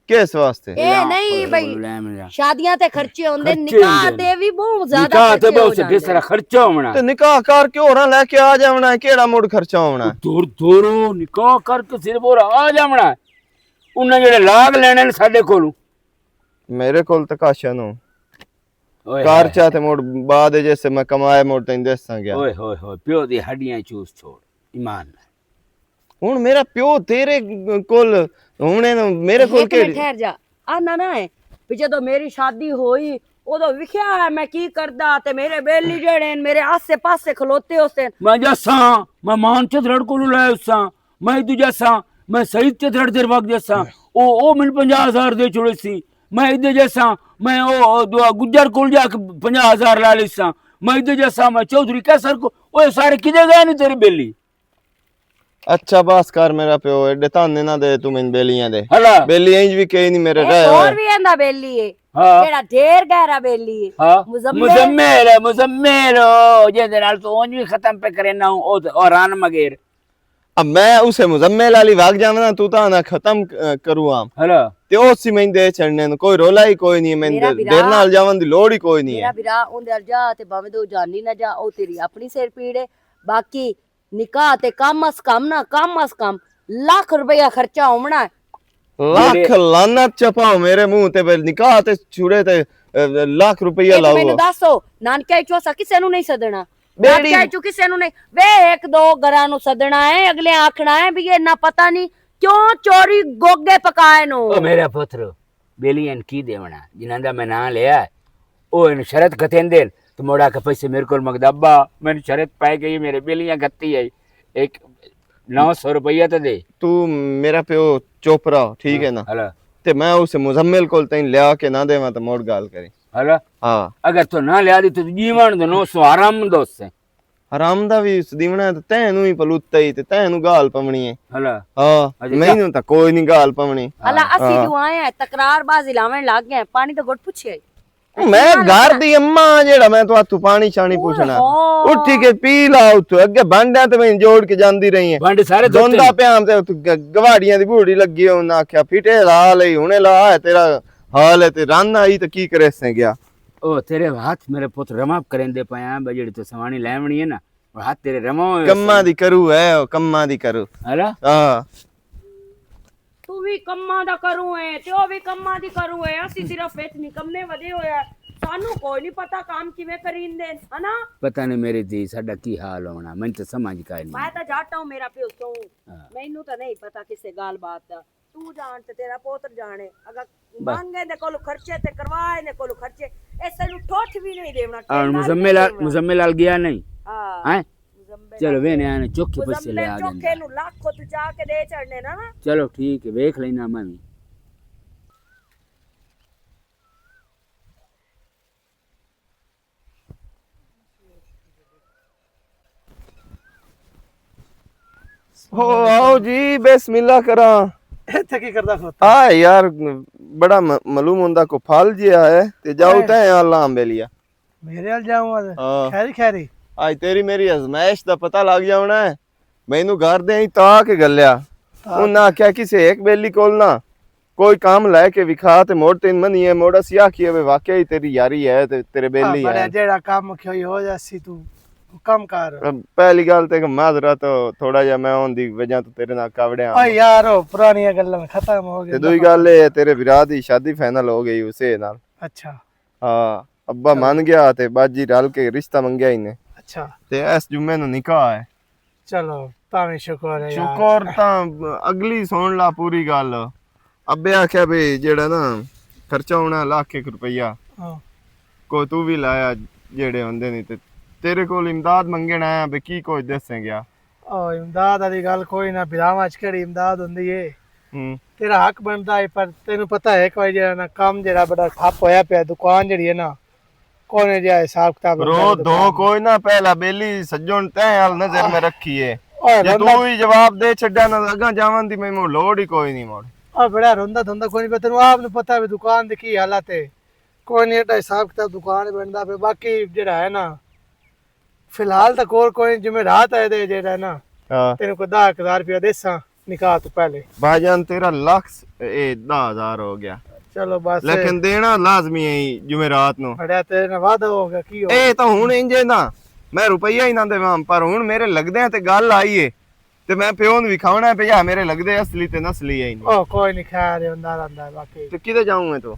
Speaker 1: ਕਿਸ ਵਾਸਤੇ
Speaker 5: ए नहीं भाई
Speaker 3: निकाह
Speaker 5: शादियां ते खर्चे होंदे
Speaker 3: खर्चे
Speaker 5: निकाह
Speaker 3: होंदे।
Speaker 5: ते भी बहुत ज्यादा
Speaker 3: तो
Speaker 5: खर्चे हो
Speaker 3: बहुत से
Speaker 5: जांदे।
Speaker 3: सारा खर्चा होना
Speaker 1: ਤੇ ਨਿਕਾਹ ਕਰਕੇ ਹੋਰਾਂ ਲੈ ਕੇ ਆ ਜਾਵਣਾ ਕਿਹੜਾ ਮੁੜ ਖਰਚਾ ਹੋਣਾ
Speaker 3: दूर दूरों निकाह करके सिर्फ और आ जावना उन्हें जेड़े लाग लेने ने साडे कोलों
Speaker 1: ਮੇਰੇ ਕੋਲ ਤਾਂ ਕਾਸ਼ਾ ਨੂੰ
Speaker 3: ਓਏ
Speaker 1: ਕਾਰ ਚਾ ਤੇ ਮੋੜ ਬਾਅਦ ਜੈਸੇ ਮੈਂ ਕਮਾਏ ਮੋੜ ਤੈਨੂੰ ਦੱਸਾਂ ਗਿਆ
Speaker 3: ਓਏ ਹੋਏ ਹੋਏ ਪਿਓ ਦੀ ਹੱਡੀਆਂ ਚੂਸ ਛੋੜ ਈਮਾਨ ਨਾਲ।
Speaker 1: ਹੁਣ ਮੇਰਾ ਪਿਓ ਤੇਰੇ ਕੋਲ ਹੁਣੇ ਮੇਰੇ ਕੋਲ
Speaker 5: ਇੱਕ ਮਿੰਟ
Speaker 1: ਕਿਹੜੀ
Speaker 5: ਠਹਿਰ ਜਾ ਆ ਨਾ ਹੈ ਵੀ ਜਦੋਂ ਮੇਰੀ ਸ਼ਾਦੀ ਹੋਈ ਉਦੋਂ ਵਿਖਿਆ ਹੈ ਮੈਂ ਕੀ ਕਰਦਾ ਤੇ ਮੇਰੇ ਬੇਲੀ ਜਿਹੜੇ ਨੇ ਮੇਰੇ ਆਸੇ ਪਾਸੇ ਖਲੋਤੇ ਉਸੇ
Speaker 3: ਮੈਂ ਜੱਸਾਂ ਮੈਂ ਮਾਨ ਚਦਰੜ ਕੋਲ ਲੈ ਉਸਾਂ ਮੈਂ ਇਦੂ ਜੱਸਾਂ ਮੈਂ ਸਹੀਦ ਚਦਰੜ ਦੇ ਵਗ ਜੱਸਾਂ ਉਹ ਮੈਨੂੰ 50,000 ਦੇ ਚੁੜੇ ਸੀ। ਮੈਂ ਇਦੇ ਜੱਸਾਂ ਮੈਂ ਉਹ ਗੁੱਜਰ ਕੋਲ ਜਾ ਕੇ 50,000 ਲਾ ਲਿਸਾਂ। ਮੈਂ ਇਦੇ ਜੱਸਾਂ ਮੈਂ ਚੌਧਰੀ ਕੈਸਰ ਕੋ ਉਹ ਸਾਰੇ ਕਿਦੇ ਗਏ ਨਹੀਂ ਤੇਰੀ ਬੇਲੀ।
Speaker 1: ਅੱਛਾ ਬਸ ਕਰ ਮੇਰਾ ਪਿਓ ਐਡੇ ਤਾਨੇ ਨਾ ਦੇ ਤੂੰ ਮੈਨੂੰ ਬੇਲੀਆਂ ਦੇ
Speaker 3: ਹਲਾ
Speaker 1: ਬੇਲੀ ਇੰਜ ਵੀ ਕਹੀ ਨਹੀਂ ਮੇਰੇ ਰਹਿ
Speaker 5: ਹੋਰ ਵੀ ਇਹਦਾ ਬੇਲੀ ਏ
Speaker 3: ਹਾਂ
Speaker 5: ਜਿਹੜਾ ਢੇਰ ਗਹਿਰਾ ਬੇਲੀ ਏ
Speaker 3: ਹਾਂ
Speaker 5: ਮੁਜ਼ੰਮਿਲ
Speaker 3: ਮੁਜ਼ੰਮਿਲ ਜਿਹਦੇ ਨਾਲ ਤੂੰ ਉਂਝ ਵੀ ਖਤਮ ਪੇ ਕਰੇ ਨਾ ਉਹ ਰਾਨ ਮਗੇਰ।
Speaker 1: अब मैं उसे मुजम्मिल वाली भाग जावना तू ता ना खत्म करूं आम
Speaker 3: हला
Speaker 1: ते ओसी मैं दे छड़ने नु कोई रोला ही कोई नहीं मैं
Speaker 5: मेरा बिरा-
Speaker 1: देर नाल जावन दी लोड़ ही कोई नहीं
Speaker 5: ਮੇਰਾ
Speaker 1: है
Speaker 5: ਵੀਰਾ ਉਹਦੇ ਅਲ ਜਾ ਤੇ ਭਾਵੇਂ ਤੂੰ ਜਾਨੀ ਨਾ ਜਾ ਉਹ ਤੇਰੀ ਆਪਣੀ ਸਿਰ ਪੀੜੇ ਬਾਕੀ ਨਿਕਾਹ ਤੇ ਕਮ ਅਸ ਕਮ ਨਾ ਕਮ ਅਸ ਕਮ ਲੱਖ ਰੁਪਇਆ ਖਰਚਾ ਹੋਣਾ
Speaker 1: लाख लानत चपाओ मेरे मुंह ते बे निकाह ते छुड़े ते लाख रुपया लाओ
Speaker 5: ਮੈਨੂੰ ਦੱਸੋ ਨਾਨਕੇ ਚੋਸਾ ਕਿਸੇ ਨੂੰ ਨਹੀਂ ਸਦਣਾ
Speaker 1: ਬੇੜੀ-
Speaker 5: ਨਾਨਕੇ ਚੋ ਕਿਸੇ ਨੂੰ ਨਹੀਂ ਵੇ ਇੱਕ ਦੋ ਘਰਾਂ ਨੂੰ ਸਦਣਾ ਹੈ ਅਗਲੇ ਆਖਣਾ ਹੈ ਵੀ ਇਹ ਨਾ ਪਤਾ ਨਹੀਂ ਕਿਉਂ ਚੋਰੀ ਗੋਗੇ ਪਕਾਏ ਨੂੰ
Speaker 3: ਉਹ ਮੇਰਾ ਪੁੱਤਰ ਬੇਲੀਆਂ ਕੀ ਦੇਵਣਾ ਜਿਨ੍ਹਾਂ ਦਾ ਮੈਂ ਨਾਂ ਲਿਆ ਉਹ ਇਹਨੂੰ ਸ਼ਰਤ ਕਤੇਂਦੇ ਤੇ ਮੋੜਾ ਕੇ ਪੈਸੇ ਮੇਰੇ ਕੋਲ ਮਗਦਬਾ ਮੈਨੂੰ ਸ਼ਰਤ ਪੈ ਗਈ ਮੇਰੇ ਬੇਲੀਆਂ ਗੱਤੀ ਹੈ ਇੱਕ 900 रुपया तो दे
Speaker 1: तू मेरा प्यो चोपरा ठीक है ना
Speaker 3: हला
Speaker 1: ते मैं उसे मुजम्मिल कोल तैन लिया के ना देवा तो मोड़ गाल करी
Speaker 3: हला
Speaker 1: हाँ
Speaker 3: अगर तो ना लिया दी तो जीवन दो 900 आराम दोस्त है
Speaker 1: हराम दा भी दीवना ते तैनू ही पलूता ही ते तैनू गाल पवनी है
Speaker 3: हला
Speaker 1: हाँ मैनू तो कोई नहीं गाल पवनी
Speaker 5: हला ਅਸੀਂ ਜੋ ਆਏ ਆ ਤਕਰਾਰਬਾਜ਼ੀ ਲਾਵਣ ਲੱਗ ਗਏ ਪਾਣੀ ਤਾਂ ਗੁੱਟ ਪੁੱਛਿਆ
Speaker 1: मैं घर दी अम्मा जेड़ा मैं तो तू पानी छानी पूछना उठी के पी लाओ तू अगे बांडा ते मैं जोड़ के जांदी रही है
Speaker 3: बांडे सारे
Speaker 1: दोंदा प्याम ते गवाड़ियां दी बूढ़ी लगी है उन्हें आख्या फिटे ला ले हुने ला है तेरा हाल है ते रन आई तो की करे से गया
Speaker 3: ओ तेरे हाथ मेरे पुत्र रमाप करेंदे पाया बजेड़ी तो सवानी लेवणी है ना और हाथ तेरे रमो
Speaker 1: कम्मा दी करू है कम्मा दी करू
Speaker 3: हला
Speaker 1: हां
Speaker 5: ਤੂੰ ਵੀ ਕੰਮਾਂ ਦਾ ਕਰੂ ਏ ਤੇ ਉਹ ਵੀ ਕੰਮਾਂ ਦੀ ਕਰੂ ਏ ਅਸੀਂ ਸਿਰਫ ਵਿੱਚ ਨਿਕੰਮੇ ਵਧੇ ਹੋਇਆ ਸਾਨੂੰ ਕੋਈ ਨਹੀਂ ਪਤਾ ਕੰਮ ਕਿਵੇਂ ਕਰੀਂਦੇ ਹਨਾ
Speaker 3: पता नहीं मेरी दी साडा की हाल होना मैं तो समझ का नहीं
Speaker 5: ਮੈਂ ਤਾਂ ਜਾਟਾ ਹੂੰ ਮੇਰਾ ਪਿਓ ਤੋਂ ਮੈਨੂੰ ਤਾਂ ਨਹੀਂ ਪਤਾ ਕਿਸੇ ਗੱਲ ਬਾਤ ਦਾ ਤੂੰ ਜਾਣ ਤੇ ਤੇਰਾ ਪੋਤਰ ਜਾਣੇ ਅਗਰ ਮੰਗੇ ਦੇ ਕੋਲ ਖਰਚੇ ਤੇ ਕਰਵਾਏ ਨੇ ਕੋਲ ਖਰਚੇ ਐਸੇ ਨੂੰ ਠੋਠ ਵੀ ਨਹੀਂ ਦੇਣਾ
Speaker 3: और मुजम्मिल आल गया नहीं
Speaker 5: ਹਾਂ
Speaker 3: हैं चलो वे ने आने चौके पैसे ले आ
Speaker 5: ਚੋਕੇ
Speaker 3: देंगे
Speaker 5: ਨੂੰ ਲੱਖੋ ਤੂੰ ਜਾ ਕੇ ਦੇ ਚੜਨੇ ਨਾ
Speaker 3: चलो ठीक है देख लेना मैं भी
Speaker 1: हो आओ जी बिस्मिल्लाह करा
Speaker 4: ਇੱਥੇ ਕੀ ਕਰਦਾ ਖੋਤਾ
Speaker 1: आ यार बड़ा मालूम हुंदा को फल जिया है ते जाओ ते अल्लाह बेलिया
Speaker 4: ਮੇਰੇ ਨਾਲ ਜਾऊं ਅੱਜ
Speaker 1: हां
Speaker 4: ਖੈਰੀ ਖੈਰੀ
Speaker 1: आज तेरी मेरी आजमाइश दा पता लग जाना है मैनू घर दे ता के गलिया उन्हें आख्या किसी एक बेली कोल ना कोई काम लैके विखा ते मोड़ तीन मनी है मोड़ा सिया की वे वाकई तेरी यारी है ते तेरे बेली
Speaker 4: ਬੜਾ
Speaker 1: है
Speaker 4: ਜਿਹੜਾ ਕੰਮ ਖੋਈ ਹੋ ਜਾਸੀ ਤੂੰ ਕੰਮ ਕਰ
Speaker 1: पहली गल ते माजरा तो थोड़ा जा मैं होंदी वजह तो तेरे नाल कावड़िया
Speaker 4: ਓਏ ਯਾਰ ਉਹ ਪੁਰਾਣੀਆਂ ਗੱਲਾਂ ਖਤਮ ਹੋ
Speaker 1: ते
Speaker 4: ਗਈਆਂ
Speaker 1: दूई गल ये तेरे विरा दी शादी फाइनल हो गई उसे नाल
Speaker 4: ਅੱਛਾ
Speaker 1: हाँ अब्बा मान गया ते बाजी रल के रिश्ता मंगया ही ने
Speaker 4: ਅੱਛਾ
Speaker 1: ते इस जुम्मे नु निकाह है
Speaker 4: ਚਲੋ ਤਾਂ ਵੀ ਸ਼ੁਕਰ ਹੈ ਯਾਰ
Speaker 1: शुक्र ता अगली सुन ला पूरी गल अब्बे आख्या भी जेड़ा ना खर्चा होना लाख एक रुपया
Speaker 4: ਹਾਂ
Speaker 1: को तू भी लाया जेड़े होंदे नहीं ते तेरे कोल इमदाद मंगण आया बे की कुछ दसे गया
Speaker 4: ਓ ਇਮਦਾਦ ਵਾਲੀ ਗੱਲ ਕੋਈ ਨਾ ਵਿਰਾਵਾਂ ਚ ਕਿਹੜੀ ਇਮਦਾਦ ਹੁੰਦੀ ਏ ਤੇਰਾ ਹੱਕ ਬਣਦਾ ਹੈ ਪਰ ਤੈਨੂੰ ਪਤਾ ਹੈ ਕੋਈ ਜਿਹੜਾ ਨਾ ਕੰਮ ਜਿਹੜਾ ਬੜਾ ਠੱਪ ਹੋਇਆ ਪਿਆ ਦੁਕਾਨ ਜਿਹੜੀ ਹੈ ਨਾ ਕੋਨੇ ਜਿਹਾ ਹਿਸਾਬ ਕਿਤਾਬ
Speaker 1: रो दो कोई ना पहला बेली सज्जन तै हाल नजर में रखी है
Speaker 4: ਓਏ
Speaker 1: जे तू ही जवाब दे छड्या ना अगा जावन दी मैं लोड़ ही कोई नहीं मोड़
Speaker 4: ਆ ਬੜਾ ਰੋਂਦਾ ਧੰਦਾ ਕੋਈ ਨਹੀਂ ਤੈਨੂੰ ਆਪ ਨੂੰ ਪਤਾ ਹੈ ਵੀ ਦੁਕਾਨ ਦੀ ਕੀ ਹਾਲਤ ਹੈ ਕੋਈ ਨਹੀਂ ਇਹਦਾ ਹਿਸਾਬ ਕਿਤਾਬ ਦੁਕਾਨ ਬਣਦਾ ਪਿਆ ਬਾਕੀ ਜਿਹੜਾ ਹੈ ਨਾ ਫਿਲਹਾਲ ਤਾਂ ਕੋਈ ਜਿਵੇਂ ਰਾਤ ਹੈ ਦੇ ਜਿਹੜਾ ਨਾ
Speaker 1: हां
Speaker 4: ਤੈਨੂੰ ਕੋਈ 10000 ਰੁਪਇਆ ਦੇਸਾਂ ਨਿਕਾਹ ਤੋਂ ਪਹਿਲੇ
Speaker 1: भाईजान तेरा लाख 10,000 हो गया
Speaker 4: ਚਲੋ ਬਸ
Speaker 1: लेकिन देना लाजमी है जुमेरात नु
Speaker 4: ਬੜਿਆ ਤੇਰੇ ਨਾਲ ਵਾਦਾ ਹੋ ਗਿਆ ਕੀ ਹੋ
Speaker 1: ए तो हुन इंजे ना मैं रुपया ही ना देवां पर हुन मेरे लगदे ते गल आई है ते मैं प्यो नु विखावना पे या मेरे लगदे असली ते नसली है ही नहीं
Speaker 4: ਉਹ ਕੋਈ ਨਹੀਂ ਖੈਰ ਹੁੰਦਾ ਰਹਿੰਦਾ ਬਾਕੀ
Speaker 1: ते किदे जाऊं मैं तो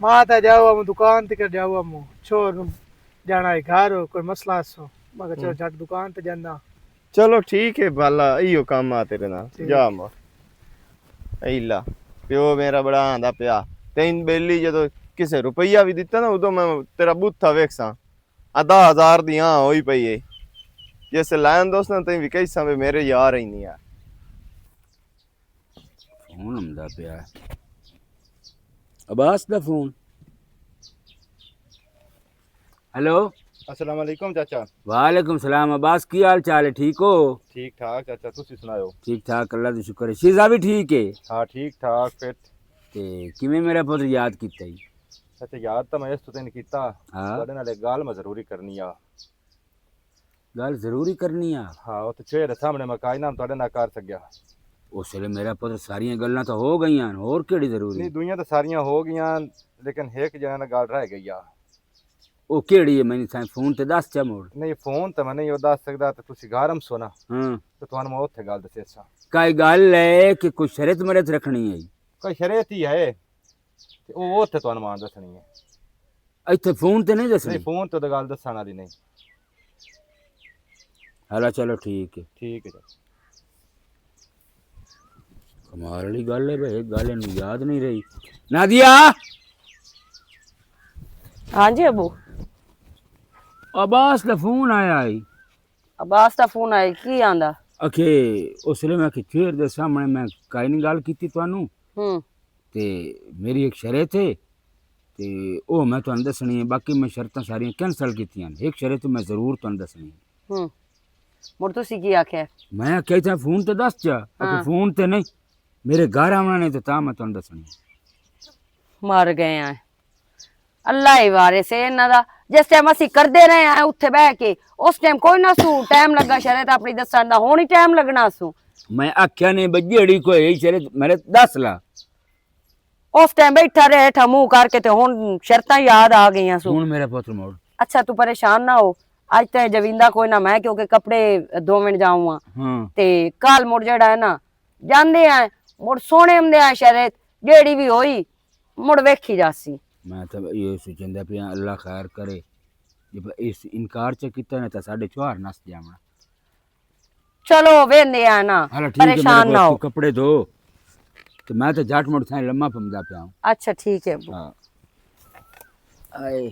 Speaker 4: मां ता जाओ हम दुकान ते कर जाओ हम छोर नु जाना है घर हो कोई मसला सो मगर चलो झट दुकान ते जाना
Speaker 1: चलो ठीक है बाला इयो काम आ तेरे नाल
Speaker 4: ठीक।
Speaker 1: जा मोर ऐला प्यो मेरा बड़ा आंदा पिया तैन बेली जदों किसे रुपया भी दिता ना उदों मैं तेरा बूथा वेखसा 10,000 दी हां होई पई है जैसे लायन दोस्त ना तैन भी कई समय मेरे यार ही नहीं यार
Speaker 3: फोन आंदा पिया अब्बास दा फोन हेलो
Speaker 6: अस्सलाम वालेकुम चाचा
Speaker 3: वालेकुम सलाम अब्बास की हाल चाल है ठीक हो
Speaker 6: ठीक ठाक चाचा तुसी सुनाओ
Speaker 3: ठीक ठाक अल्लाह दा शुक्र है शीजा भी ठीक है
Speaker 6: हाँ ठीक ठाक फिर
Speaker 3: ते किवें मेरा पुत्र याद कीता ही
Speaker 6: चाचा याद तो मैं इस तुतेन कीता
Speaker 3: हाँ
Speaker 6: ਤੁਹਾਡੇ ਨਾਲ ਇੱਕ ਗੱਲ ਮੈਂ ਜ਼ਰੂਰੀ ਕਰਨੀ ਆ
Speaker 3: गल जरूरी करनी आ
Speaker 6: ਹਾਂ ਉਹ ਤੇ ਚਿਹਰੇ ਸਾਹਮਣੇ ਮੈਂ ਕਾਇਨਾ ਤੁਹਾਡੇ ਨਾਲ ਕਰ ਸਕਿਆ
Speaker 3: उस वेले मेरा पुत्र सारियां गल्लां तो हो गईयां होर केड़ी जरूरी
Speaker 6: ਨਹੀਂ ਦੁਨੀਆ ਤਾਂ ਸਾਰੀਆਂ ਹੋ ਗਈਆਂ ਲੇਕਿन ਇੱਕ ਜਣਾ ਨਾਲ ਗੱਲ ਰਹਿ ਗਈ ਆ
Speaker 3: ओ केड़ी है मैंने साईं फोन ते दस चा मोड़
Speaker 6: ਨਹੀਂ ਫੋਨ ਤਾਂ ਮੈਂ ਨਹੀਂ ਉਹ ਦੱਸ ਸਕਦਾ ਤੇ ਤੁਸੀਂ ਘਰਮ ਸੋਨਾ
Speaker 3: हां
Speaker 6: ਤੇ ਤੁਹਾਨੂੰ ਮੈਂ ਉੱਥੇ ਗੱਲ ਦੱਸਿਆ
Speaker 3: काई गल है कि कोई शरत मरत रखनी है
Speaker 6: ਕੋਈ ਸ਼ਰੀਅਤ ਹੀ ਹੈ ਤੇ ਉਹ ਉੱਥੇ ਤੁਹਾਨੂੰ ਮਾਂ ਦੱਸਣੀ ਹੈ
Speaker 3: इत्थे फोन ते नहीं
Speaker 6: ਨਹੀਂ
Speaker 3: दसनी
Speaker 6: ਫੋਨ ਤੇ ਤਾਂ ਗੱਲ ਦੱਸਣ ਵਾਲੀ ਨਹੀਂ
Speaker 3: हाला चलो ठीक है
Speaker 6: ਠੀਕ ਹੈ ਚਾਚਾ
Speaker 3: कमाल वाली गल है भाई गल इन्हू याद नहीं रही नादिया
Speaker 5: हाँ जी अबू
Speaker 3: अब्बास दा फोन आया है
Speaker 5: अब्बास दा फोन आया की आंदा
Speaker 3: अखे उसले मैं चेहर दे सामने मैं काई नहीं गल कीती तुहानू ते मेरी एक शर्त है ते ओ मैं तुहानू दसनी है बाकी मैं शर्तां सारियां कैंसल कीतियां ने एक शर्त मैं जरूर तुहानू दसनी है
Speaker 5: मुड़ तुसी की आख्या
Speaker 3: मैं आख्या था फोन ते दस जा
Speaker 5: हाँ।
Speaker 3: फोन ते नहीं मेरे घर आना नहीं तो ता मैं तुहानू दसनी है
Speaker 5: मर गए हैं अल्लाह ही वारे से इन्हां दा जिस टाइम असि करदे रहे हैं उत्थे बह के उस टाइम कोई ना सू टाइम लगा शरत अपनी दसन दा हुण ही टाइम लगना सू
Speaker 3: मैं आख्या नहीं बजेड़ी कोई शर्त मेरे दस ला
Speaker 5: उस टाइम बैठा रहे हेठा मुंह करके ते हुण शर्तां याद आ गईयां सू
Speaker 3: हूँ मेरा पुत्र मोड़
Speaker 5: अच्छा तू परेशान ना हो आज ते जविंदा कोई ना मैं क्योंकि कपड़े धोवन जाऊँ
Speaker 3: हाँ
Speaker 5: ते कल मुड़ जेड़ा है ना जांदे हैं मुड़ सोने आंदे हैं शरत जेड़ी भी होई मुड़ वेखी जासी
Speaker 3: मैं तो ये सोचंदा पिया अल्लाह खैर करे जे इस इनकार च कीता ने तो साढ़े चौहार नस जावना
Speaker 5: चलो वेंदे हैं ना
Speaker 3: हाल ठीक है
Speaker 5: परेशान
Speaker 3: मेरे
Speaker 5: ना
Speaker 3: को
Speaker 5: हो
Speaker 3: तू कपड़े धो तो मैं तो जाट मुड़ साईं लम्मा पमदा पिया हूं
Speaker 5: अच्छा ठीक है
Speaker 3: हाँ आए